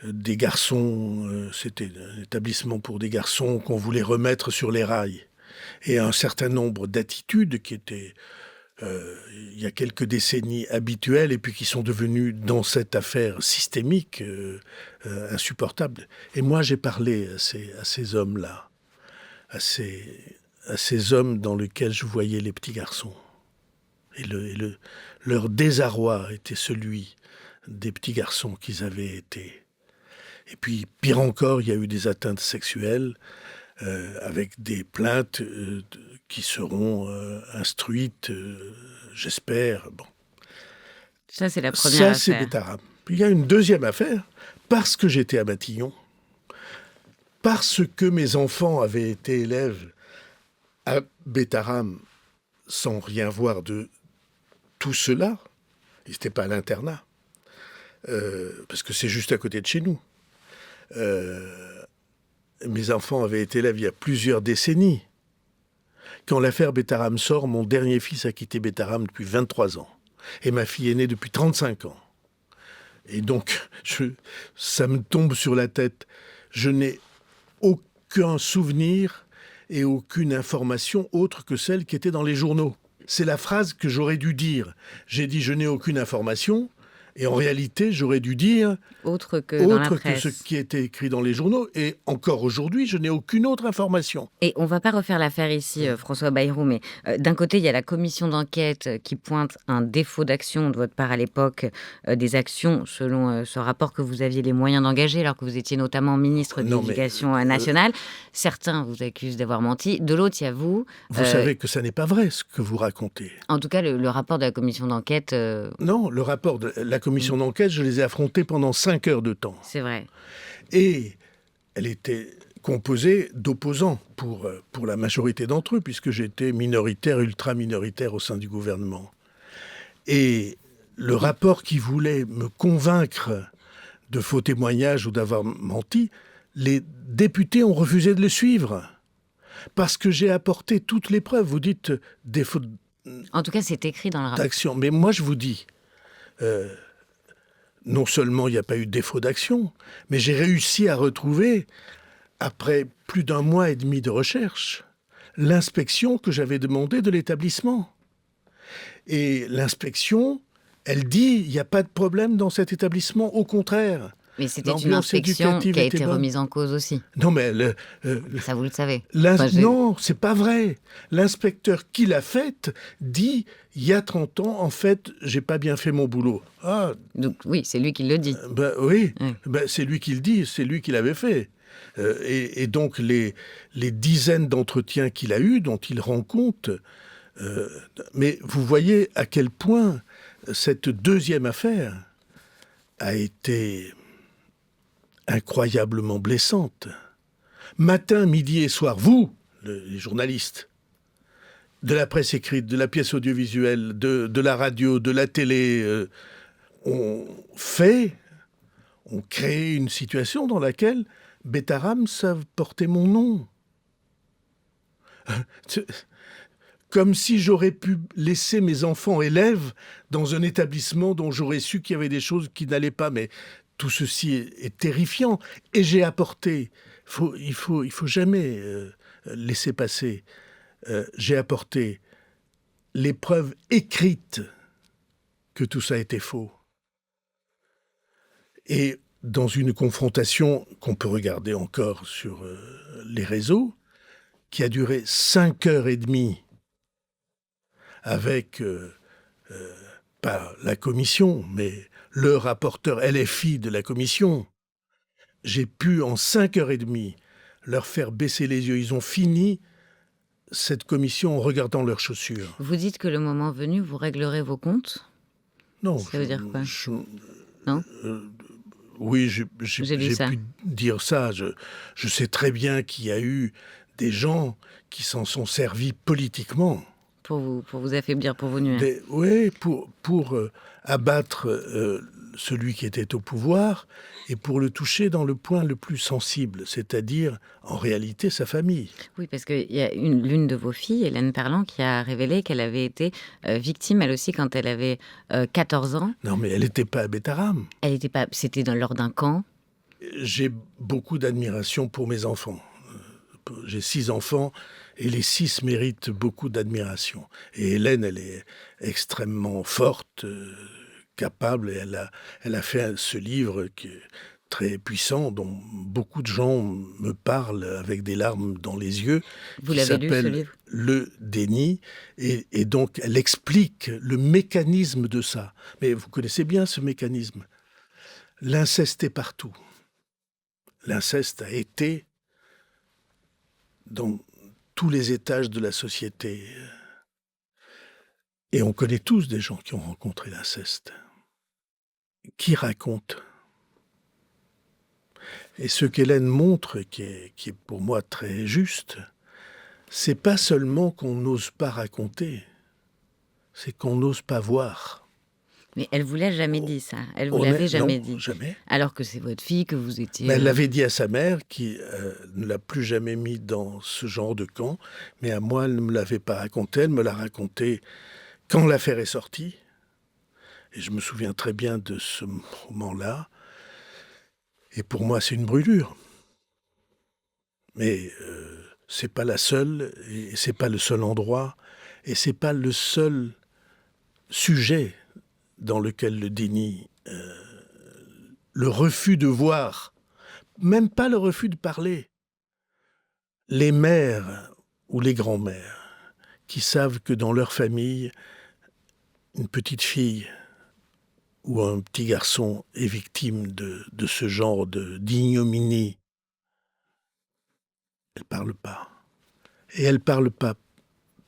[SPEAKER 2] des garçons. C'était un établissement pour des garçons qu'on voulait remettre sur les rails. Et un certain nombre d'attitudes qui étaient, il y a quelques décennies, habituelles, et puis qui sont devenues, dans cette affaire systémique, insupportables. Et moi, j'ai parlé à ces hommes-là, à ces hommes dans lesquels je voyais les petits garçons. Et leur désarroi était celui des petits garçons qu'ils avaient été. Et puis, pire encore, il y a eu des atteintes sexuelles avec des plaintes qui seront instruites, j'espère. Bon.
[SPEAKER 1] Ça, c'est la première affaire.
[SPEAKER 2] Ça, c'est Betaram. Puis il y a une deuxième affaire, parce que j'étais à Matignon, parce que mes enfants avaient été élèves à Betaram sans rien voir de tout cela. Ils n'étaient pas à l'internat, parce que c'est juste à côté de chez nous. Mes enfants avaient été élèves il y a plusieurs décennies. Quand l'affaire Betaram sort, mon dernier fils a quitté Betaram depuis 23 ans. Et ma fille est née depuis 35 ans. Et donc, ça me tombe sur la tête. Je n'ai aucun souvenir et aucune information autre que celle qui était dans les journaux. C'est la phrase que j'aurais dû dire. J'ai dit « je n'ai aucune information ». Et en réalité, j'aurais dû dire
[SPEAKER 1] autre que dans la presse.
[SPEAKER 2] Que ce qui était écrit dans les journaux. Et encore aujourd'hui, je n'ai aucune autre information.
[SPEAKER 1] Et on ne va pas refaire l'affaire ici, François Bayrou, mais d'un côté, il y a la commission d'enquête qui pointe un défaut d'action de votre part à l'époque, des actions, selon ce rapport, que vous aviez les moyens d'engager, alors que vous étiez notamment ministre de l'Éducation nationale. Certains vous accusent d'avoir menti. De l'autre, il y a vous.
[SPEAKER 2] Vous savez que ça n'est pas vrai, ce que vous racontez.
[SPEAKER 1] En tout cas, le rapport de la commission d'enquête...
[SPEAKER 2] Non, le rapport de la commission d'enquête, je les ai affrontés pendant 5 heures de temps.
[SPEAKER 1] C'est vrai.
[SPEAKER 2] Et elle était composée d'opposants pour la majorité d'entre eux, puisque j'étais minoritaire, ultra-minoritaire au sein du gouvernement. Et le rapport qui voulait me convaincre de faux témoignages ou d'avoir menti, les députés ont refusé de le suivre. Parce que j'ai apporté toutes les preuves. Vous dites défaut
[SPEAKER 1] en tout cas, c'est écrit dans le rapport.
[SPEAKER 2] D'action. Mais moi, je vous dis... non seulement il n'y a pas eu de défaut d'action, mais j'ai réussi à retrouver, après plus d'1 mois et demi de recherche, l'inspection que j'avais demandée de l'établissement. Et l'inspection, elle dit, il n'y a pas de problème dans cet établissement, au contraire.
[SPEAKER 1] Mais c'était une inspection qui a été remise en cause aussi.
[SPEAKER 2] Non, mais...
[SPEAKER 1] ça, vous le savez.
[SPEAKER 2] Non, c'est pas vrai. L'inspecteur qui l'a faite dit, il y a 30 ans, en fait, j'ai pas bien fait mon boulot.
[SPEAKER 1] Ah. Donc, oui, c'est lui qui le dit.
[SPEAKER 2] Oui. C'est lui qui le dit, c'est lui qui l'avait fait. Et donc les dizaines d'entretiens qu'il a eus, dont il rend compte, mais vous voyez à quel point cette deuxième affaire a été incroyablement blessante. Matin, midi et soir, vous, les journalistes, de la presse écrite, de la pièce audiovisuelle, de la radio, de la télé, on crée une situation dans laquelle Betaram savent porter mon nom. Comme si j'aurais pu laisser mes enfants élèves dans un établissement dont j'aurais su qu'il y avait des choses qui n'allaient pas. Mais tout ceci est terrifiant. Et j'ai apporté, il faut jamais laisser passer, j'ai apporté les preuves écrites que tout ça était faux. Et dans une confrontation qu'on peut regarder encore sur les réseaux, qui a duré 5 heures et demie avec, pas la commission, mais le rapporteur LFI de la commission, j'ai pu en 5 heures et demie leur faire baisser les yeux. Ils ont fini cette commission en regardant leurs chaussures.
[SPEAKER 1] Vous dites que le moment venu, vous réglerez vos comptes?
[SPEAKER 2] Non.
[SPEAKER 1] Ça veut dire quoi? Non
[SPEAKER 2] oui, j'ai
[SPEAKER 1] ça.
[SPEAKER 2] pu dire ça. Je sais très bien qu'il y a eu des gens qui s'en sont servis politiquement.
[SPEAKER 1] Pour vous affaiblir, pour vous nuire.
[SPEAKER 2] Oui, pour abattre celui qui était au pouvoir et pour le toucher dans le point le plus sensible, c'est-à-dire, en réalité, sa famille.
[SPEAKER 1] Oui, parce qu'il y a l'une de vos filles, Hélène Perlan, qui a révélé qu'elle avait été victime, elle aussi, quand elle avait 14 ans.
[SPEAKER 2] Non, mais elle n'était pas à Betaram.
[SPEAKER 1] Elle n'était pas... C'était lors d'un camp.
[SPEAKER 2] J'ai beaucoup d'admiration pour mes enfants. J'ai 6 enfants et les 6 méritent beaucoup d'admiration. Et Hélène, elle est extrêmement forte, capable, et elle a fait ce livre qui est très puissant, dont beaucoup de gens me parlent avec des larmes dans les yeux.
[SPEAKER 1] Vous l'avez lu, ce livre ?
[SPEAKER 2] Le déni, et donc elle explique le mécanisme de ça. Mais vous connaissez bien ce mécanisme. L'inceste est partout. L'inceste a été dans tous les étages de la société. Et on connaît tous des gens qui ont rencontré l'inceste. Qui raconte ? Et ce qu'Hélène montre, qui est pour moi très juste, c'est pas seulement qu'on n'ose pas raconter, c'est qu'on n'ose pas voir.
[SPEAKER 1] Mais elle vous l'a jamais dit, ça. Elle vous l'avait jamais dit.
[SPEAKER 2] Jamais.
[SPEAKER 1] Alors que c'est votre fille, que vous étiez...
[SPEAKER 2] Mais elle l'avait dit à sa mère, qui ne l'a plus jamais mis dans ce genre de camp. Mais à moi, elle ne me l'avait pas raconté. Elle me l'a raconté quand l'affaire est sortie. Et je me souviens très bien de ce moment-là. Et pour moi, c'est une brûlure. Mais c'est pas la seule, et c'est pas le seul endroit, et c'est pas le seul sujet dans lequel le déni, le refus de voir, même pas le refus de parler. Les mères ou les grands-mères qui savent que dans leur famille, une petite fille ou un petit garçon est victime de ce genre d'ignominie, elles ne parlent pas. Et elles ne parlent pas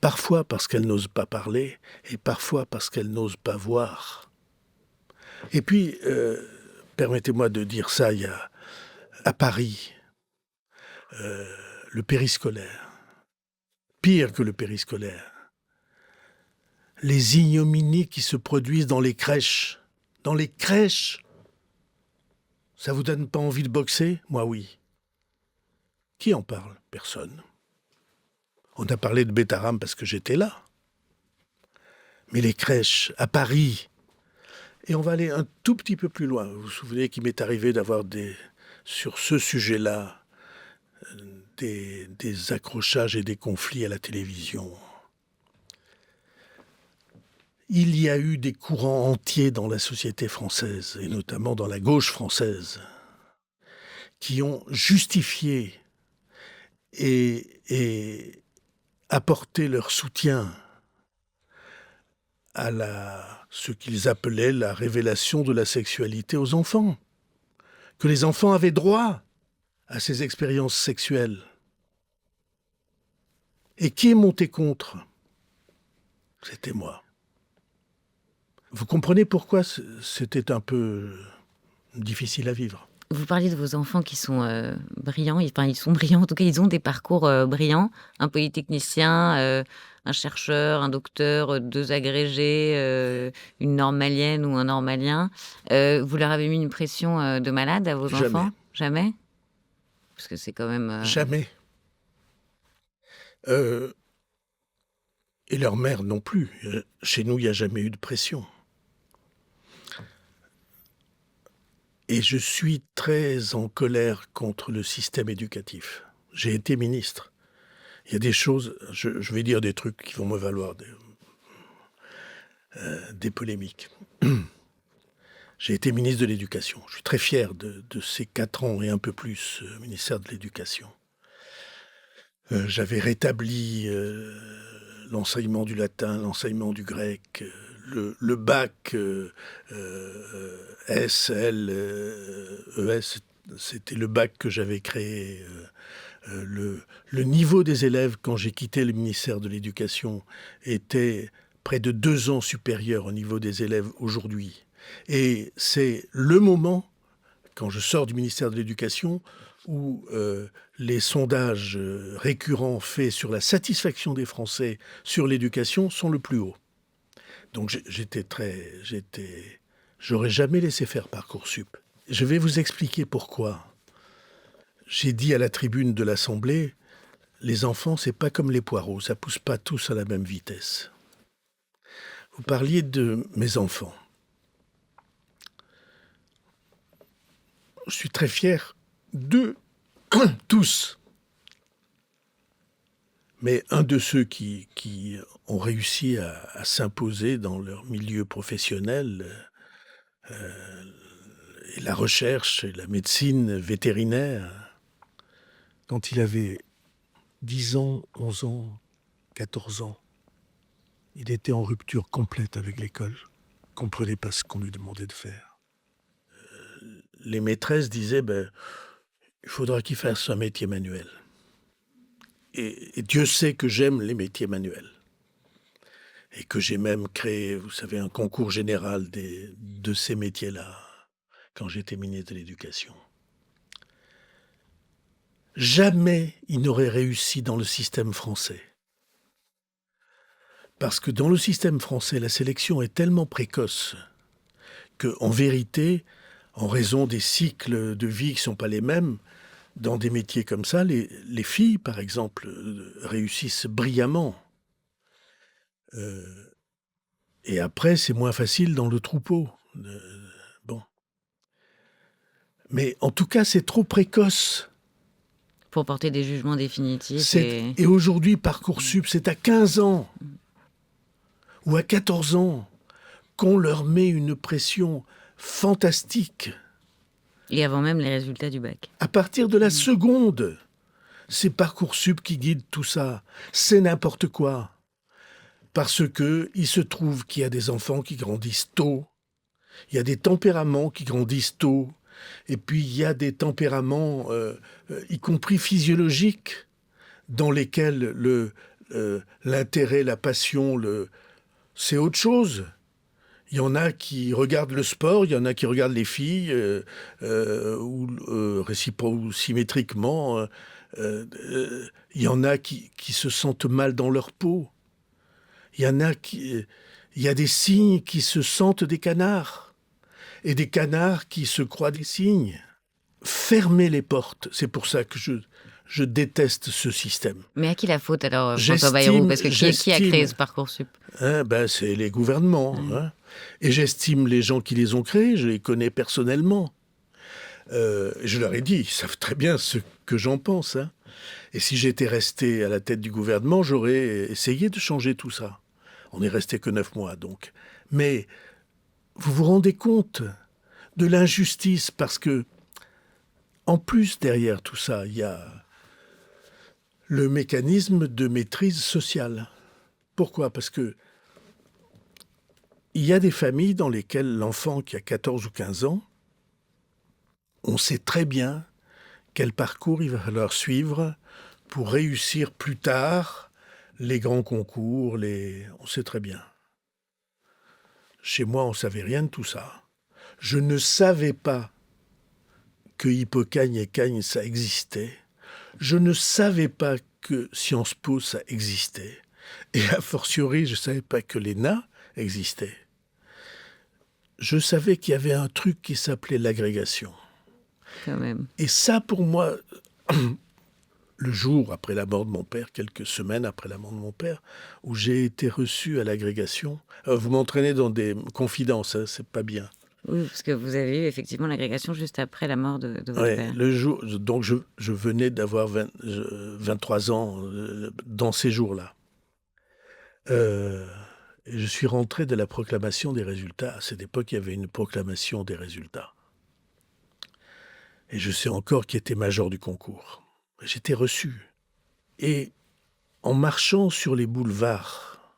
[SPEAKER 2] parfois parce qu'elles n'osent pas parler, et parfois parce qu'elles n'osent pas voir. Et puis, permettez-moi de dire ça, il y a à Paris, le périscolaire, pire que le périscolaire, les ignominies qui se produisent dans les crèches. Dans les crèches, ça vous donne pas envie de boxer ? Moi, oui. Qui en parle ? Personne. On a parlé de Betaram parce que j'étais là. Mais les crèches, à Paris, et on va aller un tout petit peu plus loin. Vous vous souvenez qu'il m'est arrivé d'avoir sur ce sujet-là, des accrochages et des conflits à la télévision. Il y a eu des courants entiers dans la société française, et notamment dans la gauche française, qui ont justifié et apporté leur soutien à ce qu'ils appelaient la révélation de la sexualité aux enfants. Que les enfants avaient droit à ces expériences sexuelles. Et qui est monté contre? C'était moi. Vous comprenez pourquoi c'était un peu difficile à vivre?
[SPEAKER 1] Vous parliez de vos enfants qui sont brillants, ils sont brillants, en tout cas ils ont des parcours brillants, un polytechnicien, un chercheur, un docteur, deux agrégés, une normalienne ou un normalien. Vous leur avez mis une pression de malade à vos
[SPEAKER 2] Jamais.
[SPEAKER 1] enfants? Jamais? Parce que c'est quand même...
[SPEAKER 2] Jamais. Et leur mère non plus. Chez nous, il n'y a jamais eu de pression. Et je suis très en colère contre le système éducatif. J'ai été ministre. Il y a des choses, je vais dire des trucs qui vont me valoir des polémiques. J'ai été ministre de l'Éducation. Je suis très fier de ces 4 ans et un peu plus ministère de l'Éducation. J'avais rétabli l'enseignement du latin, l'enseignement du grec, le bac S, L, ES, c'était le bac que j'avais créé. Le niveau des élèves, quand j'ai quitté le ministère de l'Éducation, était près de 2 ans supérieur au niveau des élèves aujourd'hui. Et c'est le moment, quand je sors du ministère de l'Éducation, où les sondages récurrents faits sur la satisfaction des Français sur l'éducation sont le plus haut. Donc j'aurais jamais laissé faire Parcoursup. Je vais vous expliquer pourquoi. J'ai dit à la tribune de l'Assemblée, les enfants, c'est pas comme les poireaux, ça pousse pas tous à la même vitesse. Vous parliez de mes enfants. Je suis très fier d'eux, tous. Mais un de ceux qui ont réussi à s'imposer dans leur milieu professionnel, et la recherche et la médecine vétérinaire, quand il avait 10 ans, 11 ans, 14 ans, il était en rupture complète avec l'école. Il ne comprenait pas ce qu'on lui demandait de faire. Les maîtresses disaient, il faudra qu'il fasse un métier manuel. Et Dieu sait que j'aime les métiers manuels. Et que j'ai même créé, vous savez, un concours général de ces métiers-là, quand j'étais ministre de l'Éducation. Jamais il n'aurait réussi dans le système français. Parce que dans le système français, la sélection est tellement précoce qu'en vérité, en raison des cycles de vie qui ne sont pas les mêmes, dans des métiers comme ça, les filles, par exemple, réussissent brillamment. Et après, c'est moins facile dans le troupeau. Bon. Mais en tout cas, c'est trop précoce.
[SPEAKER 1] Pour porter des jugements définitifs.
[SPEAKER 2] Et aujourd'hui, Parcoursup, c'est à 15 ans ou à 14 ans qu'on leur met une pression fantastique.
[SPEAKER 1] Et avant même les résultats du bac.
[SPEAKER 2] À partir de la seconde, c'est Parcoursup qui guide tout ça. C'est n'importe quoi. Parce que il se trouve qu'il y a des enfants qui grandissent tôt. Il y a des tempéraments qui grandissent tôt. Et puis il y a des tempéraments, y compris physiologiques, dans lesquels l'intérêt, la passion, c'est autre chose. Il y en a qui regardent le sport, il y en a qui regardent les filles, ou symétriquement. Il y en a qui se sentent mal dans leur peau. Il y a des cygnes qui se sentent des canards. Et des canards qui se croient des cygnes. Fermez les portes. C'est pour ça que je déteste ce système.
[SPEAKER 1] Mais à qui la faute alors, François Bayrou? Parce que qui a créé ce Parcoursup?
[SPEAKER 2] C'est les gouvernements. Et j'estime les gens qui les ont créés, je les connais personnellement. Je leur ai dit, ils savent très bien ce que j'en pense. Et si j'étais resté à la tête du gouvernement, j'aurais essayé de changer tout ça. On n'est resté que 9 mois, donc. Mais vous vous rendez compte de l'injustice, parce que, en plus, derrière tout ça, il y a le mécanisme de maîtrise sociale. Pourquoi? Parce que il y a des familles dans lesquelles l'enfant qui a 14 ou 15 ans, on sait très bien quel parcours il va falloir suivre pour réussir plus tard les grands concours, on sait très bien. Chez moi, on ne savait rien de tout ça. Je ne savais pas que Hippocagne et Cagne, ça existait. Je ne savais pas que Sciences Po, ça existait. Et a fortiori, je ne savais pas que l'ENA existait. Je savais qu'il y avait un truc qui s'appelait l'agrégation.
[SPEAKER 1] Quand même.
[SPEAKER 2] Et ça, pour moi, le jour après la mort de mon père, quelques semaines après la mort de mon père, où j'ai été reçu à l'agrégation. Vous m'entraînez dans des confidences, hein, c'est pas bien.
[SPEAKER 1] Oui, parce que vous avez eu effectivement l'agrégation juste après la mort de votre père.
[SPEAKER 2] Le jour, donc je venais d'avoir 23 ans dans ces jours-là. Et je suis rentré de la proclamation des résultats. À cette époque, il y avait une proclamation des résultats. Et je sais encore qui était major du concours. J'étais reçu. Et en marchant sur les boulevards,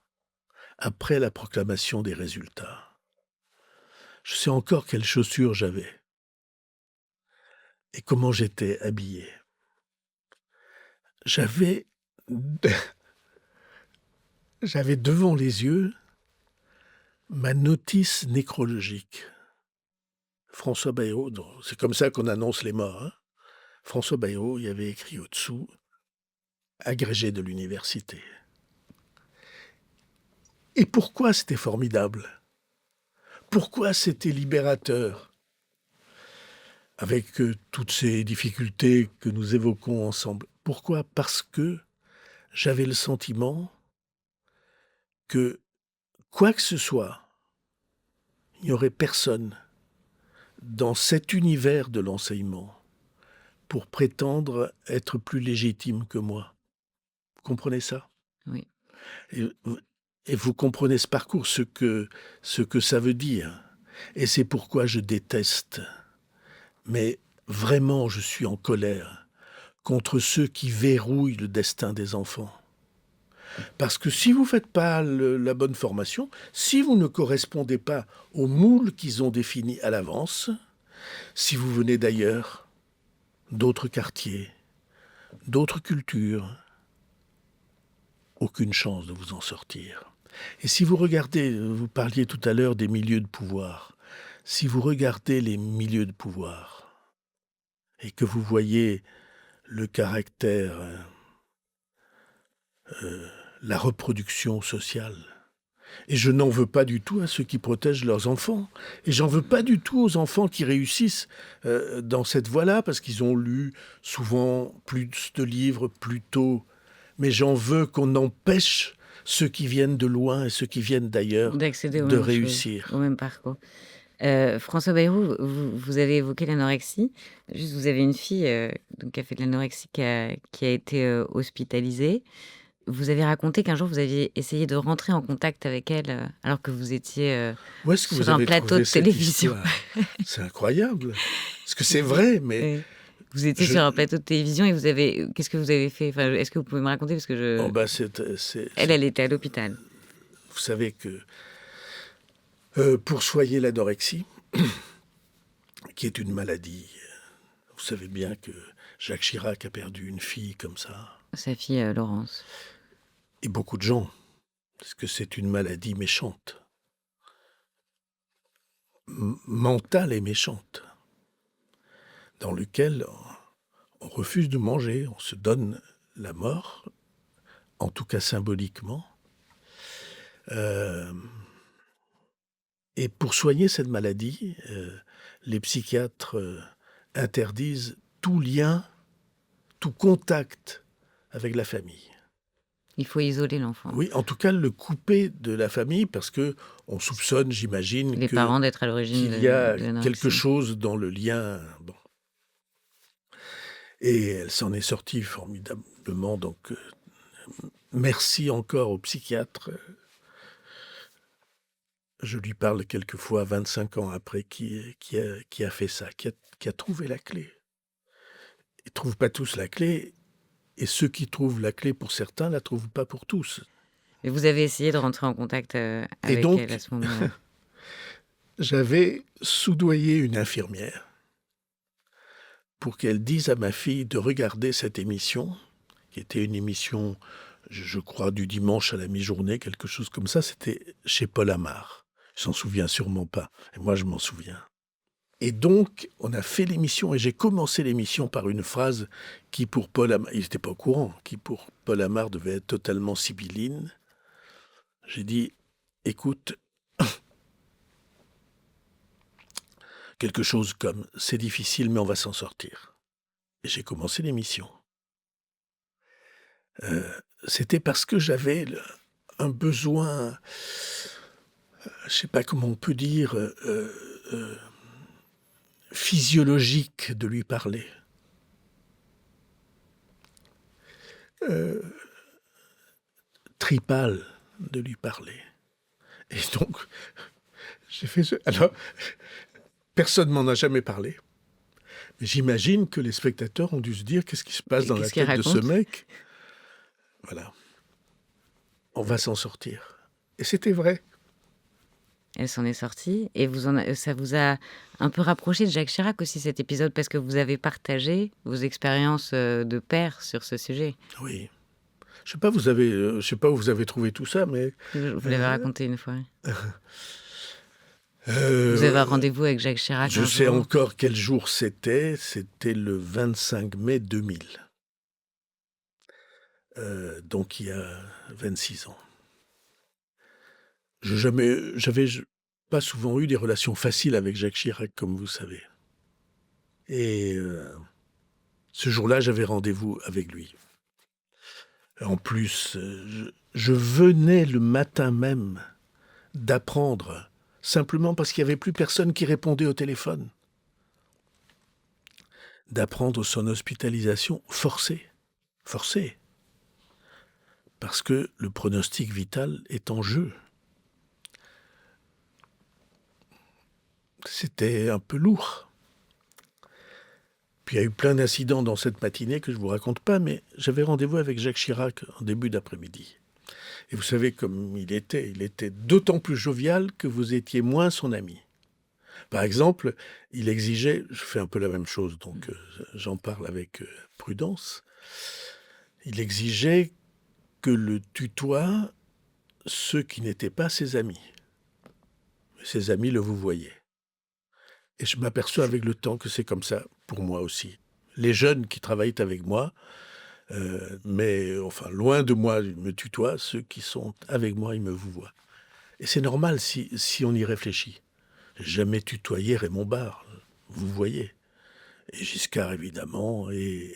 [SPEAKER 2] après la proclamation des résultats, je sais encore quelles chaussures j'avais et comment j'étais habillé. J'avais devant les yeux ma notice nécrologique. François Bayrou, c'est comme ça qu'on annonce les morts. Hein. François Bayrou, il y avait écrit au-dessous « agrégé de l'université ». Et pourquoi c'était formidable ? Pourquoi c'était libérateur ? Avec toutes ces difficultés que nous évoquons ensemble. Pourquoi ? Parce que j'avais le sentiment que, quoi que ce soit, il n'y aurait personne dans cet univers de l'enseignement pour prétendre être plus légitime que moi. Vous comprenez ça ?
[SPEAKER 1] Oui.
[SPEAKER 2] Et vous comprenez ce parcours, ce que ça veut dire. Et c'est pourquoi je déteste, mais vraiment je suis en colère contre ceux qui verrouillent le destin des enfants. Parce que si vous ne faites pas la bonne formation, si vous ne correspondez pas aux moules qu'ils ont définis à l'avance, si vous venez d'ailleurs, d'autres quartiers, d'autres cultures, aucune chance de vous en sortir. Et si vous regardez, vous parliez tout à l'heure des milieux de pouvoir, si vous regardez les milieux de pouvoir et que vous voyez le caractère, la reproduction sociale, et je n'en veux pas du tout à ceux qui protègent leurs enfants, et j'en veux pas du tout aux enfants qui réussissent dans cette voie-là, parce qu'ils ont lu souvent plus de livres plus tôt, mais j'en veux qu'on empêche ceux qui viennent de loin et ceux qui viennent d'ailleurs
[SPEAKER 1] d'accéder
[SPEAKER 2] de réussir.
[SPEAKER 1] Au même parcours. François Bayrou, vous avez évoqué l'anorexie. Juste, vous avez une fille donc, qui a fait de l'anorexie, qui a été hospitalisée. Vous avez raconté qu'un jour, vous aviez essayé de rentrer en contact avec elle alors que vous étiez
[SPEAKER 2] Où est-ce que
[SPEAKER 1] sur
[SPEAKER 2] vous
[SPEAKER 1] un
[SPEAKER 2] avez
[SPEAKER 1] plateau
[SPEAKER 2] trouvé
[SPEAKER 1] de télévision.
[SPEAKER 2] C'est incroyable. Parce que c'est vrai, mais...
[SPEAKER 1] Oui. Vous étiez sur un plateau de télévision et vous avez... Qu'est-ce que vous avez fait ? Enfin, est-ce que vous pouvez me raconter ? Parce que Elle était à l'hôpital.
[SPEAKER 2] Vous savez que pour soigner l'anorexie, qui est une maladie, vous savez bien que Jacques Chirac a perdu une fille comme ça.
[SPEAKER 1] Sa fille Laurence.
[SPEAKER 2] Et beaucoup de gens, parce que c'est une maladie méchante. Mentale et méchante. Dans lequel on refuse de manger, on se donne la mort, en tout cas symboliquement. Et pour soigner cette maladie, les psychiatres interdisent tout lien, tout contact avec la famille.
[SPEAKER 1] Il faut isoler l'enfant.
[SPEAKER 2] Oui, en tout cas le couper de la famille parce que on soupçonne, j'imagine,
[SPEAKER 1] les parents d'être à l'origine
[SPEAKER 2] qu'il y a quelque chose dans le lien. Bon. Et elle s'en est sortie formidablement. Donc, merci encore au psychiatre. Je lui parle quelquefois 25 ans après qui a fait ça, qui a trouvé la clé. Ils ne trouvent pas tous la clé. Et ceux qui trouvent la clé pour certains ne la trouvent pas pour tous.
[SPEAKER 1] Et vous avez essayé de rentrer en contact avec elle à ce moment-là.
[SPEAKER 2] J'avais soudoyé une infirmière pour qu'elle dise à ma fille de regarder cette émission, qui était une émission, je crois, du dimanche à la mi-journée, quelque chose comme ça. C'était chez Paul Amar. Il s'en souvient sûrement pas. Et moi, je m'en souviens. Et donc, on a fait l'émission et j'ai commencé l'émission par une phrase qui, pour Paul Amar, il n'était pas au courant, qui, pour Paul Amar, devait être totalement sibylline. J'ai dit, écoute, quelque chose comme « c'est difficile, mais on va s'en sortir ». Et j'ai commencé l'émission. C'était parce que j'avais un besoin, je ne sais pas comment on peut dire, physiologique de lui parler. Tripal de lui parler. Et donc, j'ai fait ce... Alors, personne m'en a jamais parlé. Mais j'imagine que les spectateurs ont dû se dire qu'est-ce qui se passe dans la tête de ce mec. Voilà. On va s'en sortir. Et c'était vrai.
[SPEAKER 1] Elle s'en est sortie. Et ça vous a un peu rapproché de Jacques Chirac aussi, cet épisode, parce que vous avez partagé vos expériences de père sur ce sujet.
[SPEAKER 2] Oui. Je ne sais pas où vous avez trouvé tout ça, mais...
[SPEAKER 1] Vous l'avez raconté une fois. Vous avez un rendez-vous avec Jacques Chirac.
[SPEAKER 2] Je sais encore quel jour c'était. C'était le 25 mai 2000. Donc il y a 26 ans. J'avais pas souvent eu des relations faciles avec Jacques Chirac, comme vous savez. Et ce jour-là, j'avais rendez-vous avec lui. En plus, je venais le matin même d'apprendre, simplement parce qu'il n'y avait plus personne qui répondait au téléphone, d'apprendre son hospitalisation forcée. Forcée. Parce que le pronostic vital est en jeu. C'était un peu lourd. Puis il y a eu plein d'incidents dans cette matinée que je ne vous raconte pas, mais j'avais rendez-vous avec Jacques Chirac en début d'après-midi. Et vous savez comme il était d'autant plus jovial que vous étiez moins son ami. Par exemple, il exigeait, je fais un peu la même chose, donc j'en parle avec prudence, il exigeait que le tutoie ceux qui n'étaient pas ses amis. Ses amis le vouvoyaient. Et je m'aperçois avec le temps que c'est comme ça pour moi aussi. Les jeunes qui travaillent avec moi, mais enfin loin de moi, ils me tutoient. Ceux qui sont avec moi, ils me vouvoient. Et c'est normal si on y réfléchit. J'ai jamais tutoyé Raymond Barre, vous voyez. Et Giscard, évidemment, et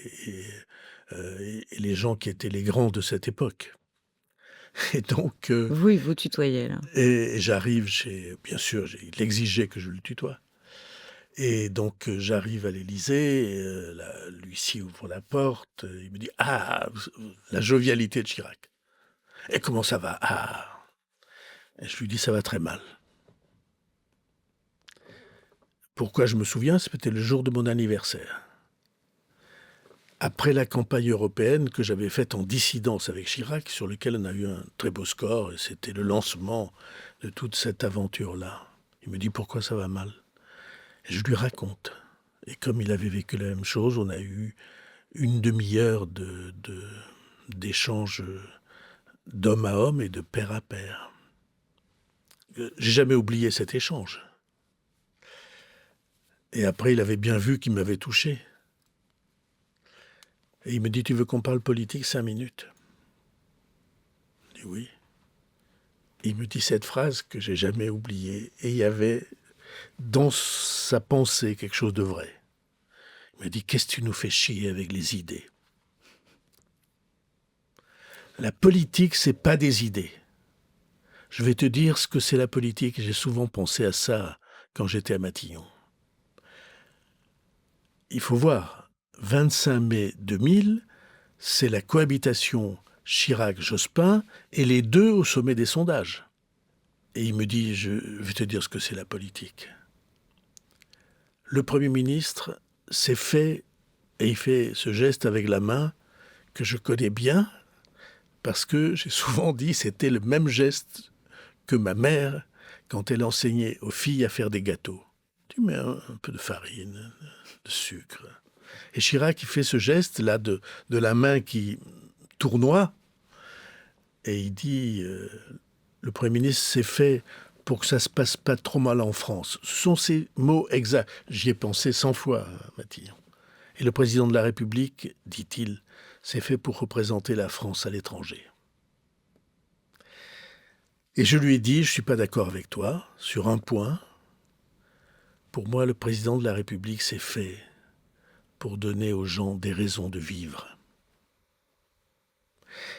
[SPEAKER 2] les gens qui étaient les grands de cette époque. Et donc...
[SPEAKER 1] oui, vous tutoyez, là.
[SPEAKER 2] Et j'arrive chez... Bien sûr, il exigeait que je le tutoie. Et donc, j'arrive à l'Élysée, l'huissier ouvre la porte, il me dit « Ah, la jovialité de Chirac. Et comment ça va ? Ah !» Et je lui dis « Ça va très mal. » Pourquoi je me souviens ? C'était le jour de mon anniversaire. Après la campagne européenne que j'avais faite en dissidence avec Chirac, sur lequel on a eu un très beau score, et c'était le lancement de toute cette aventure-là. Il me dit « Pourquoi ça va mal ?» Et je lui raconte. Et comme il avait vécu la même chose, on a eu une demi-heure d'échange d'homme à homme et de père à père. J'ai jamais oublié cet échange. Et après, il avait bien vu qu'il m'avait touché. Et il me dit « Tu veux qu'on parle politique 5 minutes ?» Je dis « Oui ». Il me dit cette phrase que j'ai jamais oubliée. Et il y avait dans sa pensée quelque chose de vrai. Il me dit « Qu'est-ce que tu nous fais chier avec les idées ?» La politique, c'est pas des idées. Je vais te dire ce que c'est la politique. J'ai souvent pensé à ça quand j'étais à Matignon. Il faut voir, 25 mai 2000, c'est la cohabitation Chirac-Jospin et les deux au sommet des sondages. Et il me dit « Je vais te dire ce que c'est la politique. » Le Premier ministre s'est fait, et il fait ce geste avec la main que je connais bien, parce que j'ai souvent dit c'était le même geste que ma mère quand elle enseignait aux filles à faire des gâteaux. Tu mets un peu de farine, de sucre, Et Chirac, il fait ce geste-là de la main qui tournoie, et il dit, le Premier ministre s'est fait pour que ça se passe pas trop mal en France. Ce sont ces mots exacts. J'y ai pensé 100 fois, Mathilde. Et le président de la République, dit-il, s'est fait pour représenter la France à l'étranger. Et je lui ai dit, je ne suis pas d'accord avec toi sur un point. Pour moi, le président de la République s'est fait pour donner aux gens des raisons de vivre.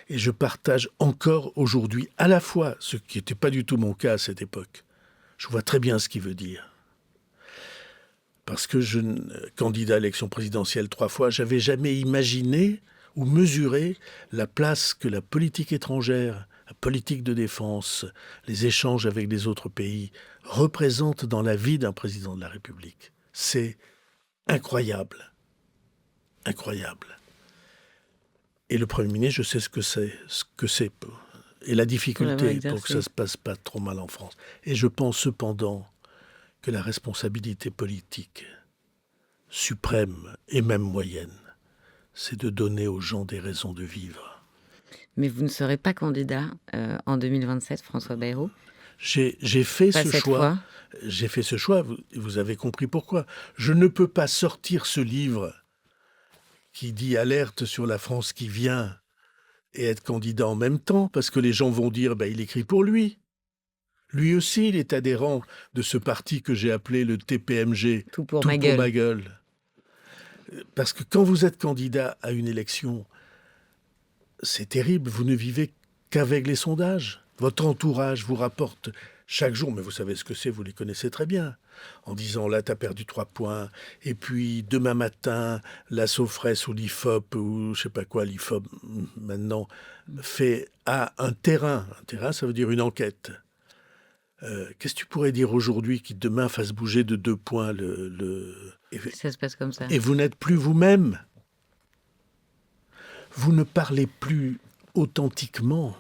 [SPEAKER 2] Et je partage encore aujourd'hui à la fois, ce qui n'était pas du tout mon cas à cette époque. Je vois très bien ce qu'il veut dire. Parce que candidat à l'élection présidentielle 3 fois, j'avais jamais imaginé ou mesuré la place que la politique étrangère, la politique de défense, les échanges avec les autres pays représentent dans la vie d'un président de la République. C'est incroyable. Incroyable. Et le Premier ministre, je sais ce que c'est. Et la difficulté pour que ça ne se passe pas trop mal en France. Et je pense cependant que la responsabilité politique suprême et même moyenne, c'est de donner aux gens des raisons de vivre.
[SPEAKER 1] Mais vous ne serez pas candidat en 2027, François Bayrou?
[SPEAKER 2] J'ai fait ce choix. J'ai fait ce choix, vous avez compris pourquoi. Je ne peux pas sortir ce livre qui dit alerte sur la France qui vient et être candidat en même temps, parce que les gens vont dire, il écrit pour lui. Lui aussi, il est adhérent de ce parti que j'ai appelé le TPMG.
[SPEAKER 1] Tout pour ma gueule.
[SPEAKER 2] Parce que quand vous êtes candidat à une élection, c'est terrible, vous ne vivez qu'avec les sondages. Votre entourage vous rapporte chaque jour, mais vous savez ce que c'est, vous les connaissez très bien, en disant là, t'as perdu 3 points, et puis demain matin, la Sofres ou l'IFOP, ou je sais pas quoi, l'IFOP maintenant, fait un terrain. Un terrain, ça veut dire une enquête. Qu'est-ce que tu pourrais dire aujourd'hui qui demain fasse bouger de 2 points
[SPEAKER 1] Ça se passe comme ça.
[SPEAKER 2] Et vous n'êtes plus vous-même. Vous ne parlez plus authentiquement,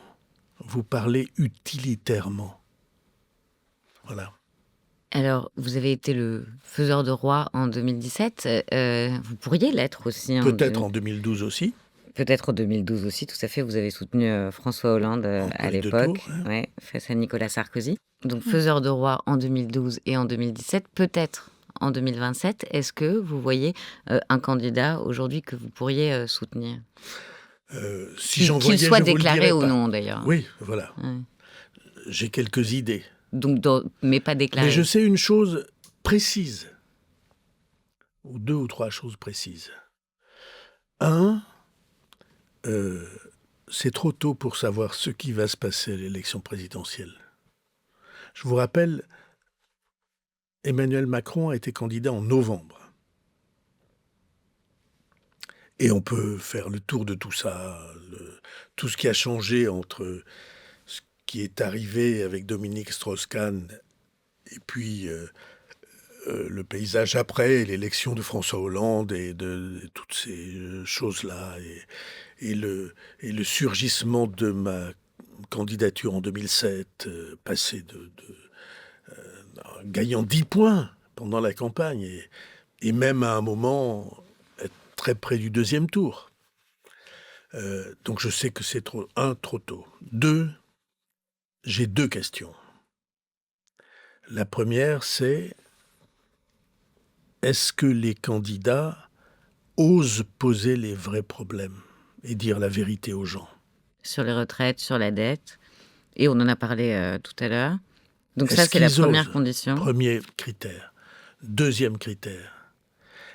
[SPEAKER 2] vous parlez utilitairement. Voilà.
[SPEAKER 1] Alors, vous avez été le faiseur de roi en 2017. Vous pourriez l'être aussi.
[SPEAKER 2] Peut-être en 2012 aussi.
[SPEAKER 1] Peut-être en 2012 aussi, tout à fait. Vous avez soutenu François Hollande à l'époque, face à Nicolas Sarkozy. Donc, faiseur de roi en 2012 et en 2017, peut-être en 2027. Est-ce que vous voyez un candidat aujourd'hui que vous pourriez soutenir
[SPEAKER 2] si j'en voyais,
[SPEAKER 1] qu'il soit
[SPEAKER 2] je vous
[SPEAKER 1] déclaré
[SPEAKER 2] le dirais
[SPEAKER 1] ou
[SPEAKER 2] pas.
[SPEAKER 1] non, d'ailleurs.
[SPEAKER 2] Oui, voilà. Ouais. J'ai quelques idées.
[SPEAKER 1] Donc, mais pas déclaré.
[SPEAKER 2] Mais je sais une chose précise, ou 2 ou 3 choses précises. C'est trop tôt pour savoir ce qui va se passer à l'élection présidentielle. Je vous rappelle, Emmanuel Macron a été candidat en novembre. Et on peut faire le tour de tout ça, tout ce qui a changé entre ce qui est arrivé avec Dominique Strauss-Kahn et puis le paysage après, l'élection de François Hollande et de toutes ces choses-là, et le surgissement de ma candidature en 2007, passé gagnant 10 points pendant la campagne, et même à un moment être très près du 2e tour. Donc je sais que c'est trop tôt. 2, j'ai 2 questions. La première, c'est: est-ce que les candidats osent poser les vrais problèmes et dire la vérité aux gens?
[SPEAKER 1] Sur les retraites, sur la dette, et on en a parlé tout à l'heure. Donc ça, c'est la première condition.
[SPEAKER 2] Premier critère. 2e critère,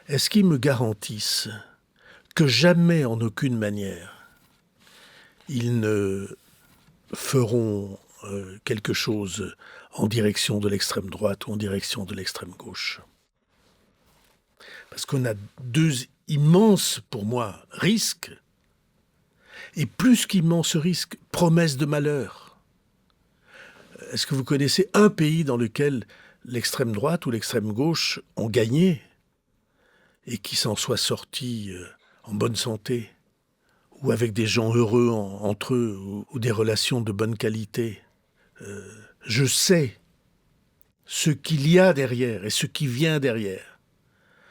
[SPEAKER 2] est-ce qu'ils me garantissent que jamais, en aucune manière, ils ne feront quelque chose en direction de l'extrême droite ou en direction de l'extrême gauche? Parce qu'on a 2 immenses, pour moi, risques, et plus qu'immenses risques, promesses de malheur. Est-ce que vous connaissez un pays dans lequel l'extrême droite ou l'extrême gauche ont gagné et qui s'en soit sorti en bonne santé, ou avec des gens heureux entre eux, ou des relations de bonne qualité? Je sais ce qu'il y a derrière et ce qui vient derrière.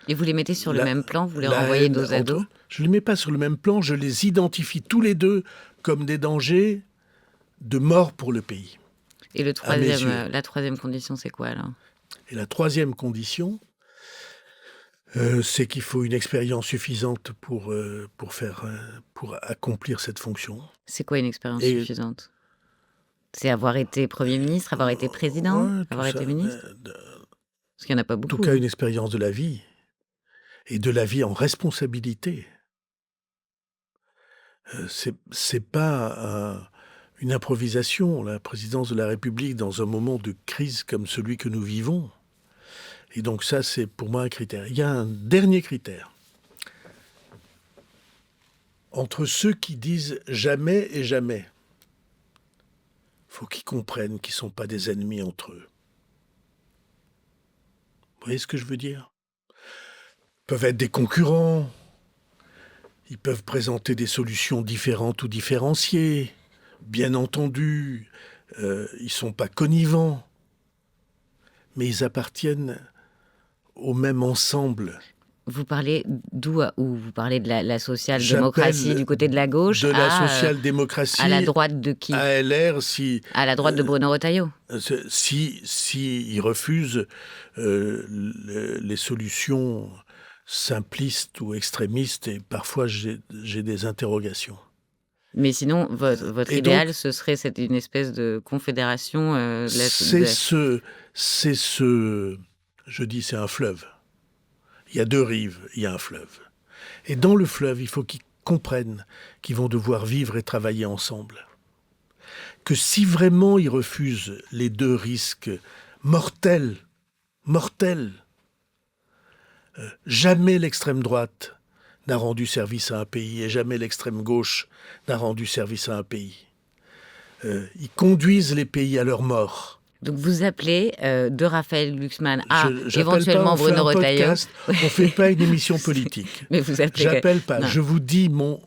[SPEAKER 1] Et vous les mettez sur le
[SPEAKER 2] La-
[SPEAKER 1] même plan, vous les
[SPEAKER 2] la
[SPEAKER 1] renvoyez
[SPEAKER 2] haine
[SPEAKER 1] dos à dos?
[SPEAKER 2] Je ne les mets pas sur le même plan, je les identifie tous les deux comme des dangers de mort pour le pays.
[SPEAKER 1] Et
[SPEAKER 2] À mes yeux.
[SPEAKER 1] la troisième condition, c'est quoi alors?
[SPEAKER 2] Et la troisième condition, c'est qu'il faut une expérience suffisante pour accomplir cette fonction.
[SPEAKER 1] C'est quoi une expérience
[SPEAKER 2] Et-
[SPEAKER 1] suffisante? C'est avoir été Premier ministre, avoir été président,
[SPEAKER 2] Ouais, tout
[SPEAKER 1] avoir été
[SPEAKER 2] ça,
[SPEAKER 1] ministre?
[SPEAKER 2] de-
[SPEAKER 1] Parce qu'il n'y en a pas
[SPEAKER 2] en tout
[SPEAKER 1] beaucoup.
[SPEAKER 2] cas, une expérience de la vie, et de la vie en responsabilité. C'est pas une improvisation, la présidence de la République dans un moment de crise comme celui que nous vivons. Et donc ça, c'est pour moi un critère. Il y a un dernier critère. Entre ceux qui disent jamais et jamais, faut qu'ils comprennent qu'ils ne sont pas des ennemis entre eux. Vous voyez ce que je veux dire? Ils peuvent être des concurrents, ils peuvent présenter des solutions différentes ou différenciées, bien entendu, ils ne sont pas connivents, mais ils appartiennent au même ensemble.
[SPEAKER 1] Vous parlez d'où à où? Vous parlez de la social-démocratie
[SPEAKER 2] J'appelle
[SPEAKER 1] du côté de la gauche
[SPEAKER 2] de la
[SPEAKER 1] à
[SPEAKER 2] social-démocratie
[SPEAKER 1] à la droite de qui?
[SPEAKER 2] à LR si
[SPEAKER 1] À la droite de Bruno Retailleau?
[SPEAKER 2] ils refusent les solutions simplistes ou extrémistes, et parfois j'ai des interrogations.
[SPEAKER 1] Mais sinon, votre
[SPEAKER 2] Et
[SPEAKER 1] idéal, ce serait une espèce de confédération
[SPEAKER 2] Je dis, c'est un fleuve. Il y a deux rives, il y a un fleuve. Et dans le fleuve, il faut qu'ils comprennent qu'ils vont devoir vivre et travailler ensemble. Que si vraiment ils refusent les deux risques mortels, jamais l'extrême droite n'a rendu service à un pays et jamais l'extrême gauche n'a rendu service à un pays. Ils conduisent les pays à leur mort.
[SPEAKER 1] Donc vous appelez de Raphaël Glucksmann à
[SPEAKER 2] J'appelle
[SPEAKER 1] éventuellement
[SPEAKER 2] pas, on fait
[SPEAKER 1] Bruno
[SPEAKER 2] un
[SPEAKER 1] Retailleau.
[SPEAKER 2] podcast, on fait pas une émission politique.
[SPEAKER 1] Mais vous appelez...
[SPEAKER 2] J'appelle pas.
[SPEAKER 1] Non.
[SPEAKER 2] Je vous dis mon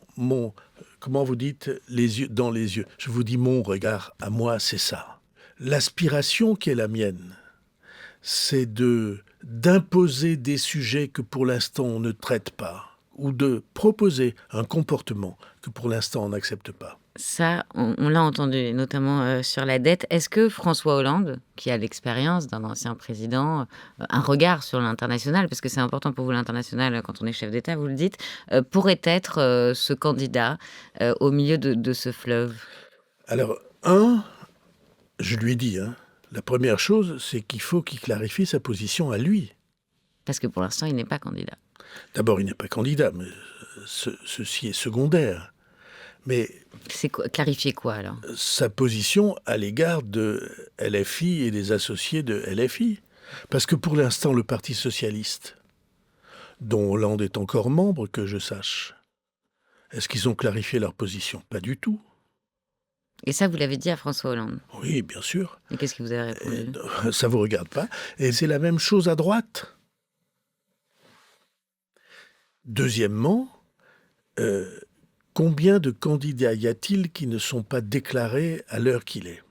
[SPEAKER 2] comment vous dites, les yeux dans les yeux. Je vous dis mon regard à moi, c'est ça. L'aspiration qui est la mienne, c'est d'imposer des sujets que pour l'instant on ne traite pas, ou de proposer un comportement que pour l'instant on n'accepte pas.
[SPEAKER 1] Ça, on l'a entendu, notamment sur la dette. Est-ce que François Hollande, qui a l'expérience d'un ancien président, un regard sur l'international, parce que c'est important pour vous l'international quand on est chef d'État, vous le dites, pourrait être ce candidat au milieu de ce fleuve?
[SPEAKER 2] Alors, je lui ai dit, la première chose, c'est qu'il faut qu'il clarifie sa position à lui.
[SPEAKER 1] Parce que pour l'instant, il n'est pas candidat.
[SPEAKER 2] D'abord, il n'est pas candidat, mais ceci est secondaire. Mais
[SPEAKER 1] C'est clarifier quoi alors?
[SPEAKER 2] sa position à l'égard de LFI et des associés de LFI. Parce que pour l'instant, le Parti socialiste, dont Hollande est encore membre, que je sache, est-ce qu'ils ont clarifié leur position? Pas du tout.
[SPEAKER 1] Et ça, vous l'avez dit à François Hollande?
[SPEAKER 2] Oui, bien sûr.
[SPEAKER 1] Et qu'est-ce qu'il vous a répondu?
[SPEAKER 2] Ça vous regarde pas. Et c'est la même chose à droite. Deuxièmement, combien de candidats y a-t-il qui ne sont pas déclarés à l'heure qu'il est?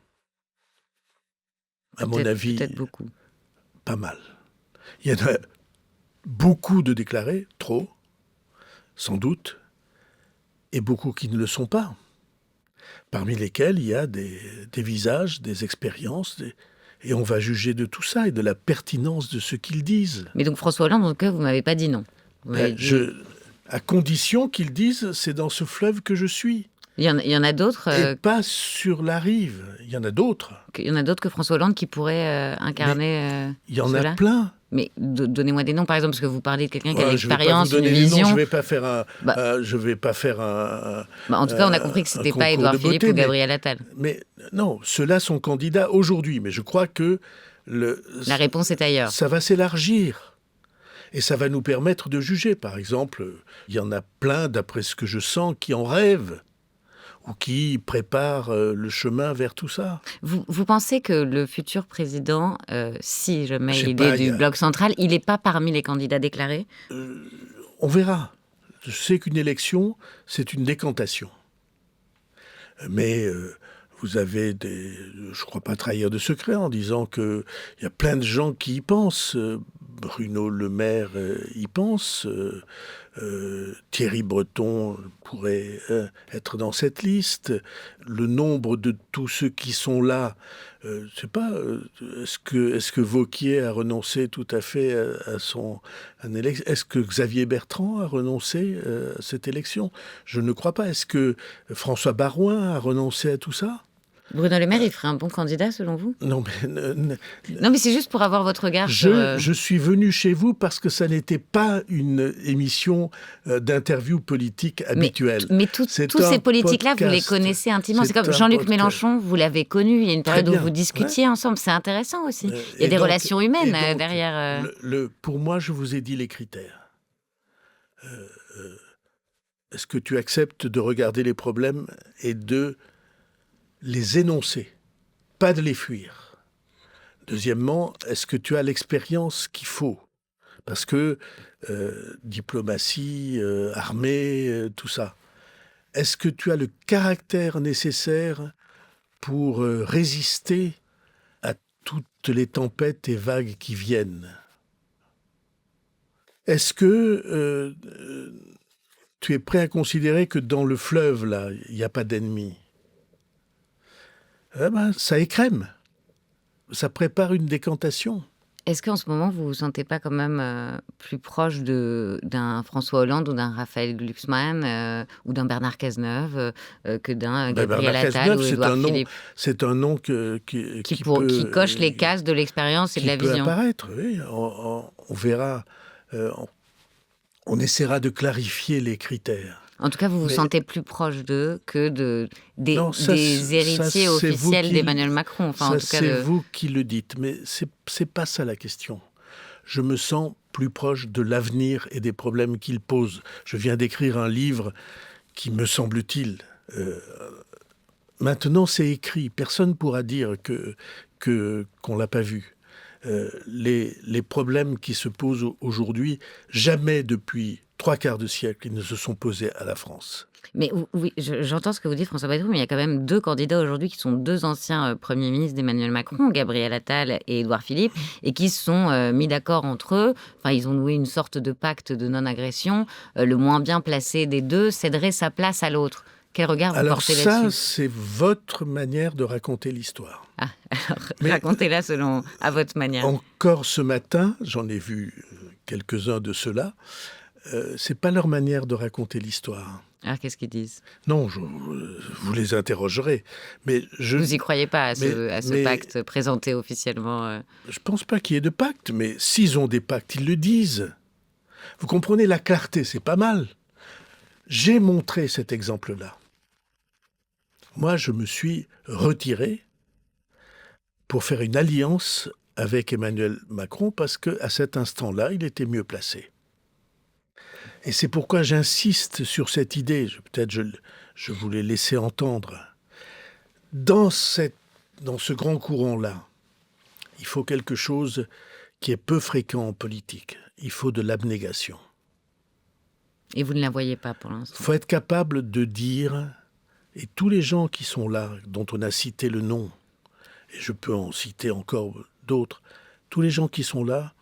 [SPEAKER 2] À mon avis,
[SPEAKER 1] peut-être beaucoup.
[SPEAKER 2] pas mal. Il y en a beaucoup de déclarés, trop, sans doute, et beaucoup qui ne le sont pas. Parmi lesquels il y a des visages, des expériences, et on va juger de tout ça et de la pertinence de ce qu'ils disent.
[SPEAKER 1] Mais donc François Hollande, en tout cas, vous m'avez pas dit non. Vous m'avez dit...
[SPEAKER 2] À condition qu'ils disent, c'est dans ce fleuve que je suis.
[SPEAKER 1] Il y en a d'autres.
[SPEAKER 2] Et pas sur la rive. Il y en a d'autres.
[SPEAKER 1] Il y en a d'autres que François Hollande qui pourraient incarner.
[SPEAKER 2] Il y en
[SPEAKER 1] cela.
[SPEAKER 2] a plein.
[SPEAKER 1] Mais donnez-moi des noms, par exemple, parce que vous parlez de quelqu'un qui a
[SPEAKER 2] Je vais pas
[SPEAKER 1] l'expérience,
[SPEAKER 2] vous donner
[SPEAKER 1] une
[SPEAKER 2] des
[SPEAKER 1] vision.
[SPEAKER 2] noms, je vais pas faire un.
[SPEAKER 1] En tout cas, on a compris que c'était pas
[SPEAKER 2] concours
[SPEAKER 1] Édouard
[SPEAKER 2] de
[SPEAKER 1] Philippe
[SPEAKER 2] beauté,
[SPEAKER 1] ou Gabriel Attal.
[SPEAKER 2] Mais non, ceux-là sont candidats aujourd'hui. Mais je crois que
[SPEAKER 1] La réponse est ailleurs.
[SPEAKER 2] ça va s'élargir. Et ça va nous permettre de juger. Par exemple, il y en a plein, d'après ce que je sens, qui en rêvent ou qui préparent le chemin vers tout ça.
[SPEAKER 1] Vous pensez que le futur président, si je mets
[SPEAKER 2] Je sais
[SPEAKER 1] l'idée
[SPEAKER 2] pas,
[SPEAKER 1] du Bloc central, il n'est pas parmi les candidats déclarés?
[SPEAKER 2] On verra. Je sais qu'une élection, c'est une décantation. Mais vous avez je ne crois pas trahir de secret en disant qu'il y a plein de gens qui y pensent. Bruno Le Maire y pense. Thierry Breton pourrait être dans cette liste. Le nombre de tous ceux qui sont là, je ne sais pas, est-ce que Wauquiez a renoncé tout à fait à son élection? Est-ce que Xavier Bertrand a renoncé à cette élection? Je ne crois pas. Est-ce que François Baroin a renoncé à tout ça?
[SPEAKER 1] Bruno Le Maire, il ferait un bon candidat, selon vous?
[SPEAKER 2] Non, mais
[SPEAKER 1] Non, mais c'est juste pour avoir votre regard sur...
[SPEAKER 2] je suis venu chez vous parce que ça n'était pas une émission d'interview politique habituelle.
[SPEAKER 1] Mais tous ces politiques-là, vous les connaissez intimement. C'est comme Jean-Luc Mélenchon, vous l'avez connu. Il y a une période où vous discutiez ensemble. C'est intéressant aussi. Il y a des relations humaines derrière.
[SPEAKER 2] Pour moi, je vous ai dit les critères. Est-ce que tu acceptes de regarder les problèmes et de les énoncer, pas de les fuir? Deuxièmement, est-ce que tu as l'expérience qu'il faut? Parce que diplomatie, armée, tout ça. Est-ce que tu as le caractère nécessaire pour résister à toutes les tempêtes et vagues qui viennent? Est-ce que tu es prêt à considérer que dans le fleuve, là, il n'y a pas d'ennemis? Eh ben, ça écrème. Ça prépare une décantation.
[SPEAKER 1] Est-ce qu'en ce moment, vous vous sentez pas quand même plus proche d'un François Hollande ou d'un Raphaël Glucksmann ou d'un Bernard Cazeneuve que d'un Gabriel Attal ou Édouard Philippe?
[SPEAKER 2] C'est un nom qui
[SPEAKER 1] coche les cases de l'expérience et de la vision.
[SPEAKER 2] Qui peut apparaître, oui. On verra. On essaiera de clarifier les critères.
[SPEAKER 1] En tout cas, vous vous sentez plus proche d'eux que des héritiers officiels d'Emmanuel Macron. Enfin,
[SPEAKER 2] c'est vous qui le dites, mais c'est pas ça la question. Je me sens plus proche de l'avenir et des problèmes qu'il pose. Je viens d'écrire un livre qui, me semble-t-il, maintenant c'est écrit. Personne ne pourra dire qu'on l'a pas vu. Les problèmes qui se posent aujourd'hui, jamais depuis 3/4 de siècle, ils ne se sont posés à la France.
[SPEAKER 1] Mais oui, j'entends ce que vous dites, François Bayrou, mais il y a quand même 2 candidats aujourd'hui qui sont 2 anciens premiers ministres d'Emmanuel Macron, Gabriel Attal et Édouard Philippe, et qui se sont mis d'accord entre eux. Enfin, ils ont noué une sorte de pacte de non-agression. Le moins bien placé des deux céderait sa place à l'autre. Quel regard vous portez là-dessus?
[SPEAKER 2] Alors ça, c'est votre manière de raconter l'histoire.
[SPEAKER 1] Ah, alors racontez-la à votre manière.
[SPEAKER 2] Encore ce matin, j'en ai vu quelques-uns de ceux-là, c'est pas leur manière de raconter l'histoire.
[SPEAKER 1] Alors qu'est-ce qu'ils disent?
[SPEAKER 2] Non, vous les interrogerez. Mais
[SPEAKER 1] vous y croyez pas à ce pacte présenté officiellement?
[SPEAKER 2] Je pense pas qu'il y ait de pacte, mais s'ils ont des pactes, ils le disent. Vous comprenez, la clarté, c'est pas mal. J'ai montré cet exemple-là. Moi, je me suis retiré pour faire une alliance avec Emmanuel Macron parce qu'à cet instant-là, il était mieux placé. Et c'est pourquoi j'insiste sur cette idée. Peut-être je vous l'ai laissé entendre. Dans ce grand courant-là, il faut quelque chose qui est peu fréquent en politique. Il faut de l'abnégation.
[SPEAKER 1] Et vous ne la voyez pas pour l'instant?
[SPEAKER 2] Il faut être capable de dire, et tous les gens qui sont là, dont on a cité le nom, et je peux en citer encore d'autres, tous les gens qui sont là,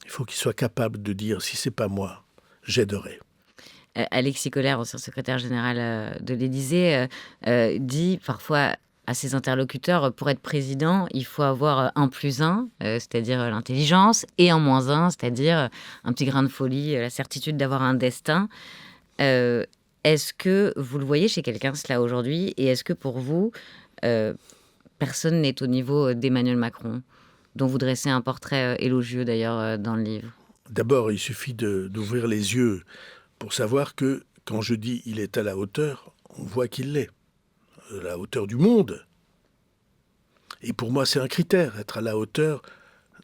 [SPEAKER 2] il faut qu'ils soient capables de dire, si c'est pas moi, j'aiderai.
[SPEAKER 1] Alexis Collère, ancien secrétaire général de l'Élysée, dit parfois à ses interlocuteurs, pour être président, il faut avoir 1+1, c'est-à-dire l'intelligence, et 1-1, c'est-à-dire un petit grain de folie, la certitude d'avoir un destin. Est-ce que vous le voyez chez quelqu'un, cela, aujourd'hui? Et est-ce que pour vous, personne n'est au niveau d'Emmanuel Macron, dont vous dressez un portrait élogieux d'ailleurs dans le livre?
[SPEAKER 2] D'abord, il suffit d'ouvrir les yeux pour savoir que quand je dis « il est à la hauteur », on voit qu'il l'est. À la hauteur du monde. Et pour moi, c'est un critère, être à la hauteur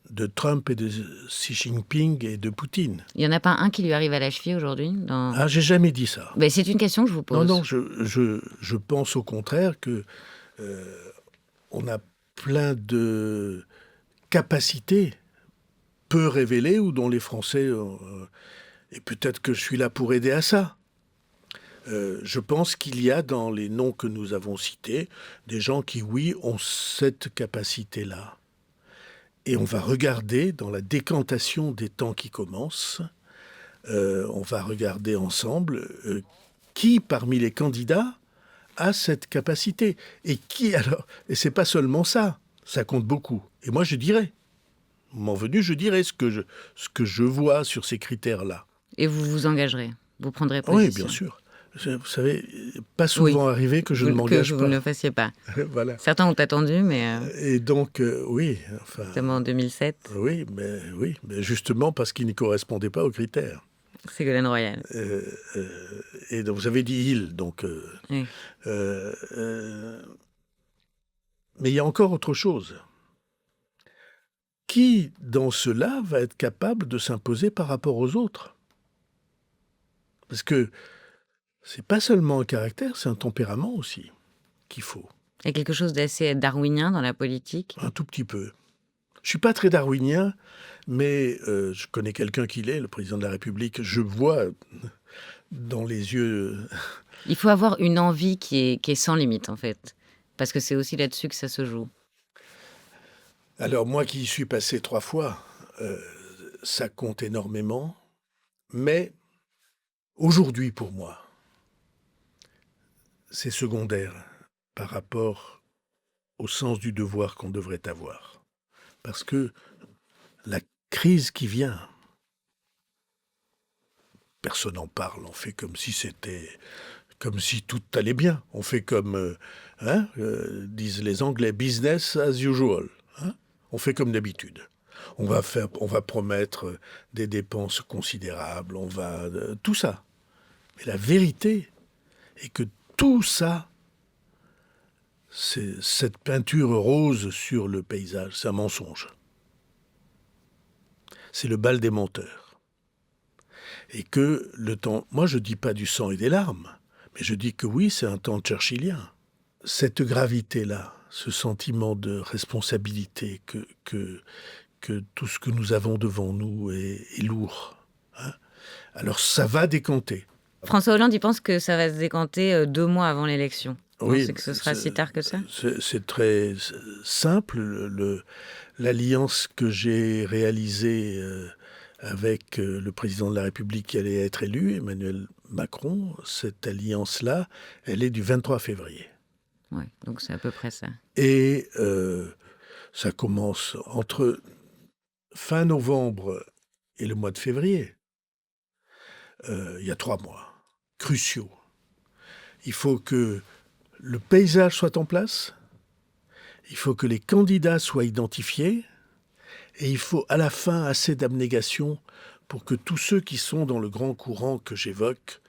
[SPEAKER 2] de Trump et de Xi Jinping et de Poutine.
[SPEAKER 1] Il n'y en a pas un qui lui arrive à la cheville aujourd'hui
[SPEAKER 2] Ah, j'ai jamais dit ça.
[SPEAKER 1] Mais c'est une question que je vous pose.
[SPEAKER 2] Non, je pense au contraire que on a plein de capacités peu révélées ou dont les Français... et peut-être que je suis là pour aider à ça. Je pense qu'il y a dans les noms que nous avons cités des gens qui, oui, ont cette capacité-là. Et on va regarder dans la décantation des temps qui commencent, on va regarder ensemble qui parmi les candidats a cette capacité. Et qui alors? Et c'est pas seulement ça, ça compte beaucoup. Et moi je dirais, au moment venu, je dirais ce que je vois sur ces critères-là.
[SPEAKER 1] Et vous vous engagerez, vous prendrez
[SPEAKER 2] Oui,
[SPEAKER 1] position.
[SPEAKER 2] bien sûr. Vous savez, pas souvent arrivé que je ne m'engage
[SPEAKER 1] que
[SPEAKER 2] pas.
[SPEAKER 1] vous ne le fassiez pas.
[SPEAKER 2] Voilà.
[SPEAKER 1] Certains ont attendu, mais
[SPEAKER 2] Et donc, oui. Enfin,
[SPEAKER 1] notamment en 2007,
[SPEAKER 2] oui, mais justement parce qu'il ne correspondait pas aux critères.
[SPEAKER 1] Ségolène Royal.
[SPEAKER 2] Et donc, vous avez dit il, donc.
[SPEAKER 1] Oui.
[SPEAKER 2] Mais il y a encore autre chose. Qui, dans cela, va être capable de s'imposer par rapport aux autres? Parce que c'est pas seulement un caractère, c'est un tempérament aussi qu'il faut.
[SPEAKER 1] Il y a quelque chose d'assez darwinien dans la politique.
[SPEAKER 2] Un tout petit peu. Je suis pas très darwinien, mais je connais quelqu'un qui l'est, le président de la République. Je vois dans les yeux...
[SPEAKER 1] Il faut avoir une envie qui est sans limite, en fait. Parce que c'est aussi là-dessus que ça se joue.
[SPEAKER 2] Alors, moi qui y suis passé 3 fois, ça compte énormément. Mais aujourd'hui, pour moi, c'est secondaire par rapport au sens du devoir qu'on devrait avoir. Parce que la crise qui vient, personne n'en parle, on fait comme si tout allait bien. On fait comme, disent les Anglais, business as usual. On fait comme d'habitude. On va promettre des dépenses considérables, tout ça. Mais la vérité est que tout ça, c'est cette peinture rose sur le paysage, c'est un mensonge. C'est le bal des menteurs. Et que le temps... Moi, je ne dis pas du sang et des larmes, mais je dis que oui, c'est un temps churchillien. Cette gravité-là, ce sentiment de responsabilité que tout ce que nous avons devant nous est lourd. Alors, ça va décanter.
[SPEAKER 1] François Hollande, il pense que ça va se décanter 2 mois avant l'élection.
[SPEAKER 2] Oui,
[SPEAKER 1] c'est que ce sera si tard que ça?
[SPEAKER 2] C'est très simple. L'alliance que j'ai réalisée avec le président de la République qui allait être élu, Emmanuel Macron, cette alliance-là, elle est du 23 février.
[SPEAKER 1] Oui, donc c'est à peu près ça.
[SPEAKER 2] Et ça commence entre fin novembre et le mois de février. Il y a 3 mois cruciaux. Il faut que le paysage soit en place, il faut que les candidats soient identifiés, et il faut à la fin assez d'abnégation pour que tous ceux qui sont dans le grand courant que j'évoque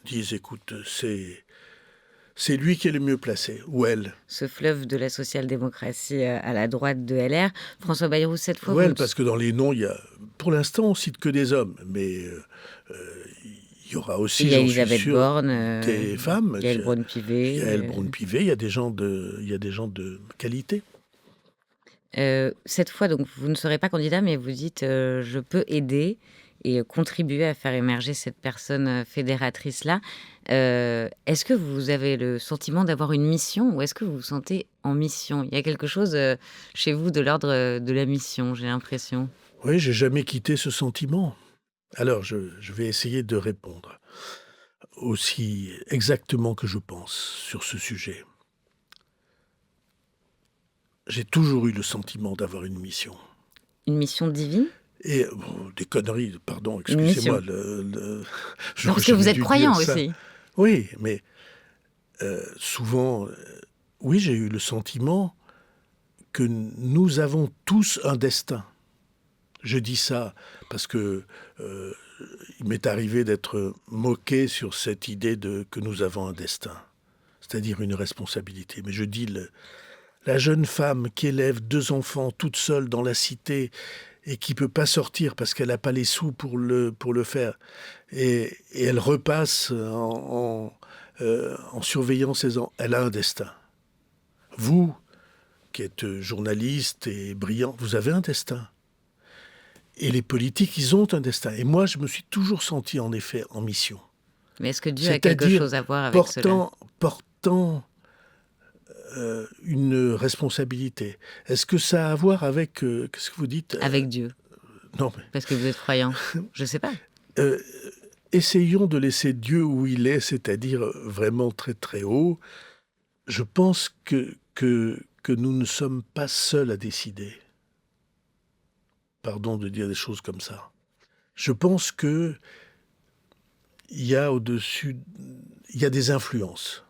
[SPEAKER 2] disent « Écoute, c'est lui qui est le mieux placé, ou elle. »
[SPEAKER 1] Ce fleuve de la social-démocratie à la droite de LR. François Bayrou, cette fois...
[SPEAKER 2] Ou elle, parce que dans les noms, il y a... Pour l'instant, on cite que des hommes, mais il y aura aussi,
[SPEAKER 1] il y a
[SPEAKER 2] j'en suis
[SPEAKER 1] Elisabeth
[SPEAKER 2] sûr,
[SPEAKER 1] Borne,
[SPEAKER 2] des femmes.
[SPEAKER 1] Yael Braun-Pivet.
[SPEAKER 2] Yael Braun-Pivet, il y a des gens de qualité.
[SPEAKER 1] Cette fois, donc, vous ne serez pas candidat, mais vous dites je peux aider et contribuer à faire émerger cette personne fédératrice-là. Est-ce que vous avez le sentiment d'avoir une mission ou est-ce que vous vous sentez en mission? Il y a quelque chose chez vous de l'ordre de la mission, j'ai l'impression.
[SPEAKER 2] Oui, j'ai jamais quitté ce sentiment. Alors, je vais essayer de répondre aussi exactement que je pense sur ce sujet. J'ai toujours eu le sentiment d'avoir une mission.
[SPEAKER 1] Une mission divine?
[SPEAKER 2] Et des conneries, pardon, excusez-moi.
[SPEAKER 1] Parce que vous êtes croyant aussi.
[SPEAKER 2] Oui, mais souvent, oui, j'ai eu le sentiment que nous avons tous un destin. Je dis ça parce que il m'est arrivé d'être moqué sur cette idée que nous avons un destin, c'est-à-dire une responsabilité. Mais je dis la jeune femme qui élève 2 enfants toute seule dans la cité et qui peut pas sortir parce qu'elle n'a pas les sous pour le faire, et elle repasse en surveillant ses enfants, elle a un destin. Vous, qui êtes journaliste et brillant, vous avez un destin. Et les politiques, ils ont un destin. Et moi, je me suis toujours senti, en effet, en mission.
[SPEAKER 1] Mais est-ce que Dieu a quelque chose à voir avec cela?
[SPEAKER 2] Portant une responsabilité. Est-ce que ça a à voir avec... qu'est-ce que vous dites
[SPEAKER 1] Avec Dieu.
[SPEAKER 2] Non, mais...
[SPEAKER 1] Parce que vous êtes croyant. Je ne sais pas.
[SPEAKER 2] Essayons de laisser Dieu où il est, c'est-à-dire vraiment très très haut. Je pense que nous ne sommes pas seuls à décider. Pardon de dire des choses comme ça. Je pense que il y a au-dessus, il y a des influences.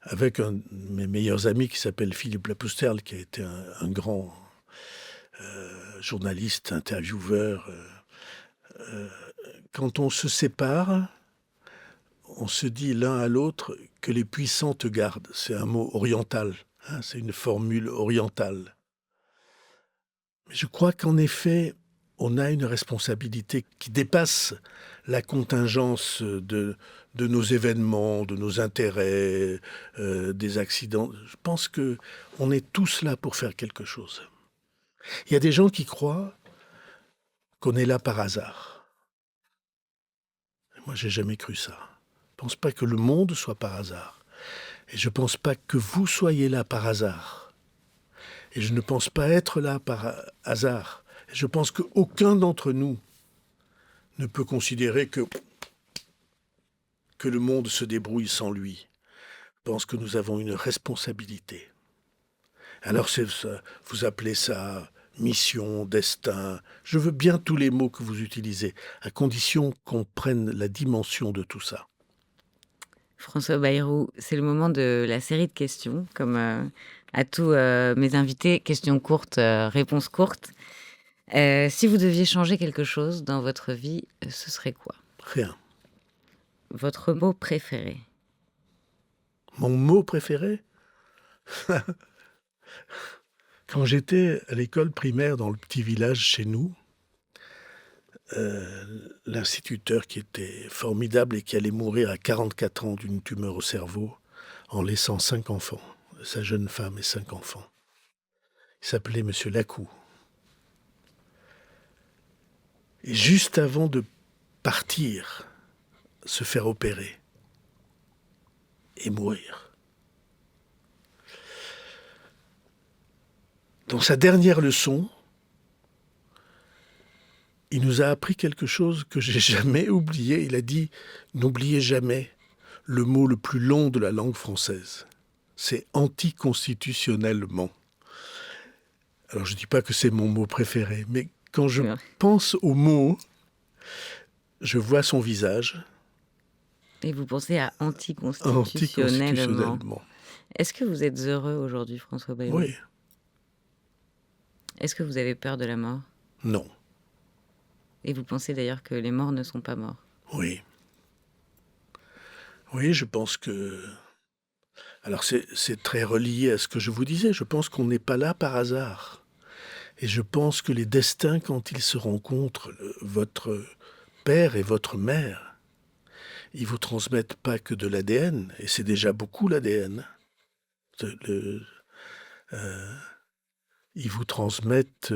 [SPEAKER 2] Avec un de mes meilleurs amis qui s'appelle Philippe Lapousterle, qui a été un grand journaliste, intervieweur. Quand on se sépare, on se dit l'un à l'autre que les puissants te gardent. C'est un mot oriental, hein, c'est une formule orientale. Mais je crois qu'en effet, on a une responsabilité qui dépasse la contingence de nos événements, de nos intérêts, des accidents. Je pense qu'on est tous là pour faire quelque chose. Il y a des gens qui croient qu'on est là par hasard. Moi, j'ai jamais cru ça. Je ne pense pas que le monde soit par hasard. Et je ne pense pas que vous soyez là par hasard. Et je ne pense pas être là par hasard. Et je pense qu'aucun d'entre nous ne peut considérer que le monde se débrouille sans lui. Je pense que nous avons une responsabilité. Alors, vous appelez ça mission, destin. Je veux bien tous les mots que vous utilisez, à condition qu'on prenne la dimension de tout ça.
[SPEAKER 1] François Bayrou, c'est le moment de la série de questions, comme à tous mes invités. Questions courtes, réponses courtes. Si vous deviez changer quelque chose dans votre vie, ce serait quoi?
[SPEAKER 2] Rien.
[SPEAKER 1] Votre mot préféré?
[SPEAKER 2] Mon mot préféré? Quand j'étais à l'école primaire dans le petit village chez nous, l'instituteur qui était formidable et qui allait mourir à 44 ans d'une tumeur au cerveau en laissant 5 enfants, sa jeune femme et 5 enfants. Il s'appelait Monsieur Lacou. Et juste avant de partir, se faire opérer et mourir. Dans sa dernière leçon, il nous a appris quelque chose que j'ai jamais oublié. Il a dit « N'oubliez jamais le mot le plus long de la langue française. C'est anticonstitutionnellement. » Alors je ne dis pas que c'est mon mot préféré, mais quand je pense au mot, je vois son visage.
[SPEAKER 1] Et vous pensez à anticonstitutionnellement. Est-ce que vous êtes heureux aujourd'hui, François Bayrou?
[SPEAKER 2] Oui.
[SPEAKER 1] Est-ce que vous avez peur de la mort?
[SPEAKER 2] Non.
[SPEAKER 1] Et vous pensez d'ailleurs que les morts ne sont pas morts?
[SPEAKER 2] Oui. Oui, je pense que... Alors c'est très relié à ce que je vous disais. Je pense qu'on n'est pas là par hasard. Et je pense que les destins, quand ils se rencontrent, votre père et votre mère, ils vous transmettent pas que de l'ADN. Et c'est déjà beaucoup l'ADN. Ils vous transmettent...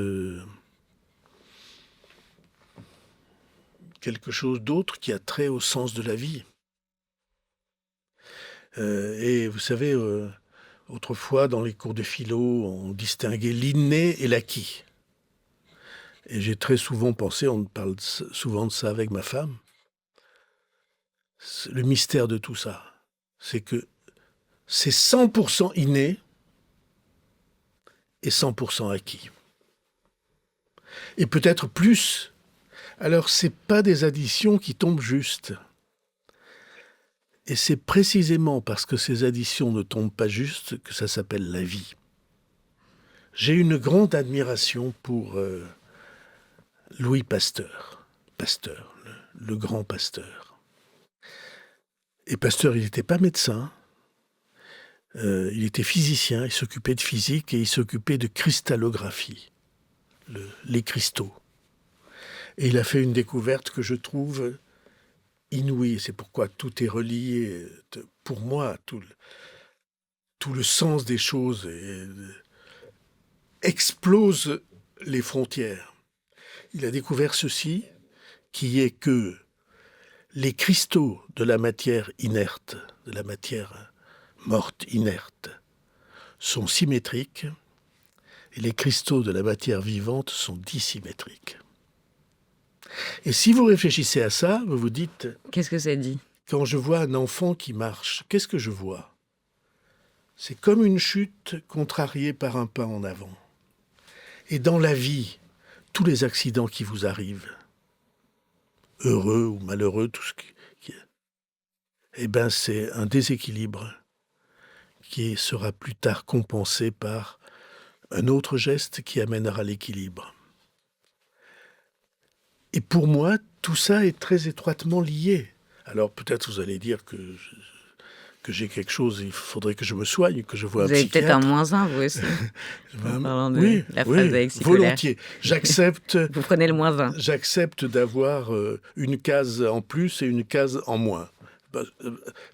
[SPEAKER 2] quelque chose d'autre qui a trait au sens de la vie. Et vous savez, autrefois, dans les cours de philo, on distinguait l'inné et l'acquis. Et j'ai très souvent pensé, on parle souvent de ça avec ma femme, le mystère de tout ça, c'est que c'est 100% inné et 100% acquis. Et peut-être plus. Alors, ce n'est pas des additions qui tombent juste. Et c'est précisément parce que ces additions ne tombent pas juste que ça s'appelle la vie. J'ai une grande admiration pour Louis Pasteur. Pasteur, le grand Pasteur. Et Pasteur, il n'était pas médecin. Il était physicien, il s'occupait de physique et il s'occupait de cristallographie, les cristaux. Et il a fait une découverte que je trouve inouïe. C'est pourquoi tout est relié. Pour moi, tout le sens des choses explose les frontières. Il a découvert ceci, qui est que les cristaux de la matière inerte, de la matière morte, inerte, sont symétriques et les cristaux de la matière vivante sont dissymétriques. Et si vous réfléchissez à ça, vous vous dites...
[SPEAKER 1] Qu'est-ce que ça dit?
[SPEAKER 2] Quand je vois un enfant qui marche, qu'est-ce que je vois? C'est comme une chute contrariée par un pas en avant. Et dans la vie, tous les accidents qui vous arrivent, heureux ou malheureux, tout ce qui eh ben, c'est un déséquilibre qui sera plus tard compensé par un autre geste qui amènera l'équilibre. Et pour moi, tout ça est très étroitement lié. Alors peut-être vous allez dire que j'ai quelque chose, il faudrait que je me soigne, que je voie un
[SPEAKER 1] Vous avez peut-être un
[SPEAKER 2] psychiatre.
[SPEAKER 1] -1, vous aussi, en parlant de
[SPEAKER 2] Oui,
[SPEAKER 1] la phrase avec Sicolaire.
[SPEAKER 2] volontiers. J'accepte.
[SPEAKER 1] Vous prenez le -1.
[SPEAKER 2] J'accepte d'avoir une case en plus et une case en moins.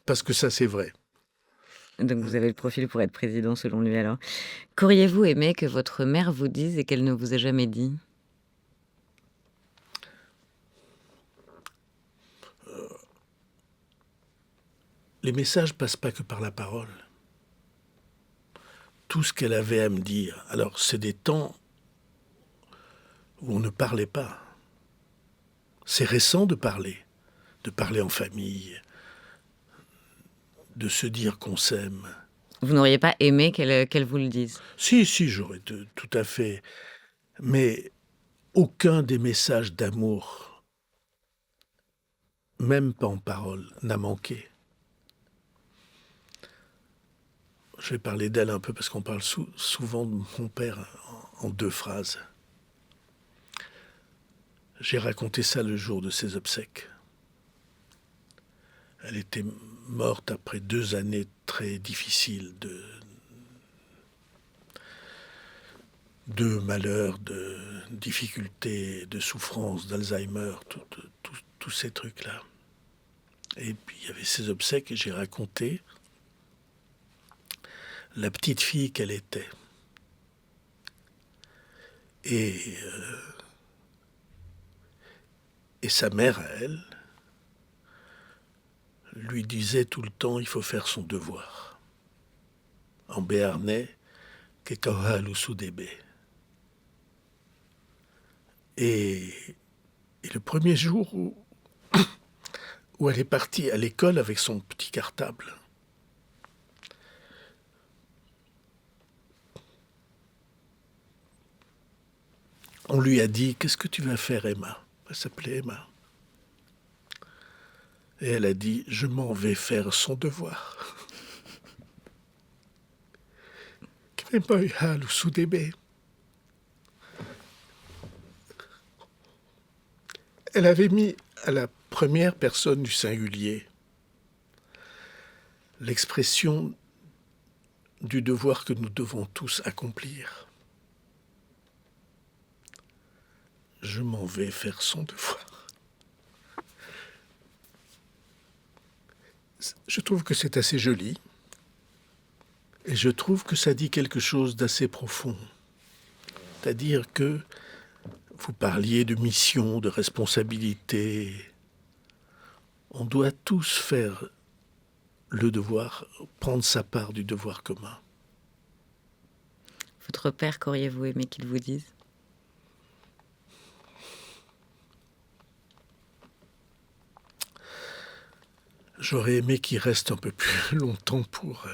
[SPEAKER 2] Parce que ça, c'est vrai.
[SPEAKER 1] Donc vous avez le profil pour être président, selon lui, alors. Qu'auriez-vous aimé que votre mère vous dise et qu'elle ne vous ait jamais dit?
[SPEAKER 2] Les messages passent pas que par la parole. Tout ce qu'elle avait à me dire. Alors, c'est des temps où on ne parlait pas. C'est récent de parler en famille, de se dire qu'on s'aime.
[SPEAKER 1] Vous n'auriez pas aimé qu'elle vous le dise?
[SPEAKER 2] Si, j'aurais tout à fait. Mais aucun des messages d'amour, même pas en parole, n'a manqué. Je vais parler d'elle un peu parce qu'on parle souvent de mon père en 2 phrases. J'ai raconté ça le jour de ses obsèques. Elle était morte après 2 années très difficiles de malheur, de difficultés, de souffrances, d'Alzheimer, tous ces trucs-là. Et puis il y avait ses obsèques et j'ai raconté la petite fille qu'elle était. Et sa mère, à elle, lui disait tout le temps, il faut faire son devoir. En béarnais, Kekahalu Sudebe. Et le premier jour où elle est partie à l'école avec son petit cartable, on lui a dit, qu'est-ce que tu vas faire, Emma? Elle s'appelait Emma. Et elle a dit, je m'en vais faire son devoir. Elle avait mis à la première personne du singulier l'expression du devoir que nous devons tous accomplir. Je m'en vais faire son devoir. Je trouve que c'est assez joli et je trouve que ça dit quelque chose d'assez profond. C'est-à-dire que vous parliez de mission, de responsabilité. On doit tous faire le devoir, prendre sa part du devoir commun.
[SPEAKER 1] Votre père, qu'auriez-vous aimé qu'il vous dise?
[SPEAKER 2] J'aurais aimé qu'il reste un peu plus longtemps pour...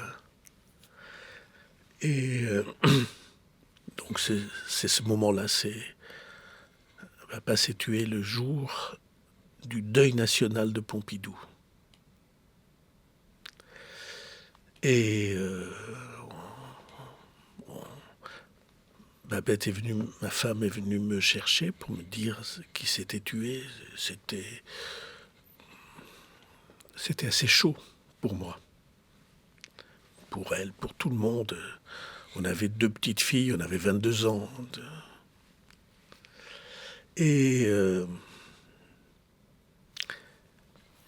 [SPEAKER 2] donc c'est ce moment-là, papa s'est tué le jour du deuil national de Pompidou. Et Babette ma femme est venue me chercher pour me dire qui s'était tué. C'était assez chaud pour moi. Pour elle, pour tout le monde. On avait 2 petites filles, on avait 22 ans. Et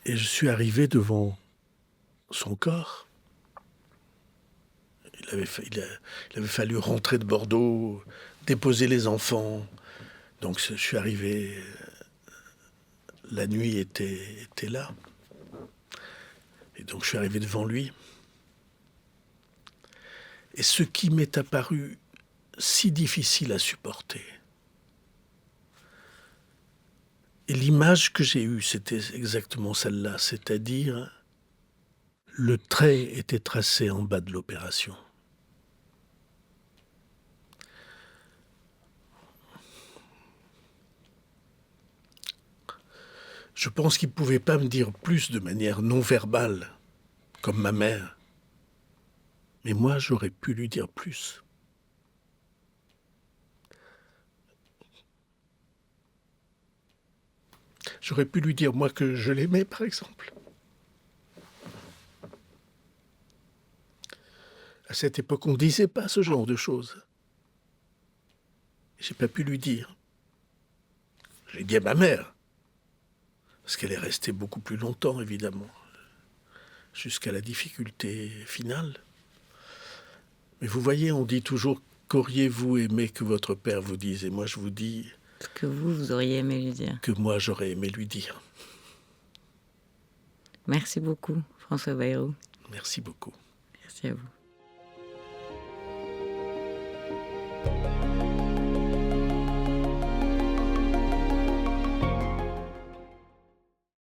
[SPEAKER 2] je suis arrivé devant son corps. Il avait fallu rentrer de Bordeaux, déposer les enfants. Donc je suis arrivé, la nuit était là. Et donc je suis arrivé devant lui. Et ce qui m'est apparu si difficile à supporter. Et l'image que j'ai eue, c'était exactement celle-là, c'est-à-dire le trait était tracé en bas de l'opération. Je pense qu'il ne pouvait pas me dire plus de manière non verbale, comme ma mère. Mais moi, j'aurais pu lui dire plus. J'aurais pu lui dire, moi, que je l'aimais, par exemple. À cette époque, on ne disait pas ce genre de choses. J'ai pas pu lui dire. J'ai dit à ma mère, parce qu'elle est restée beaucoup plus longtemps, évidemment, jusqu'à la difficulté finale. Mais vous voyez, on dit toujours, qu'auriez-vous aimé que votre père vous dise? Et moi, je vous dis...
[SPEAKER 1] Ce que vous auriez aimé lui dire.
[SPEAKER 2] Que moi, j'aurais aimé lui dire.
[SPEAKER 1] Merci beaucoup, François Bayrou.
[SPEAKER 2] Merci beaucoup.
[SPEAKER 1] Merci à vous.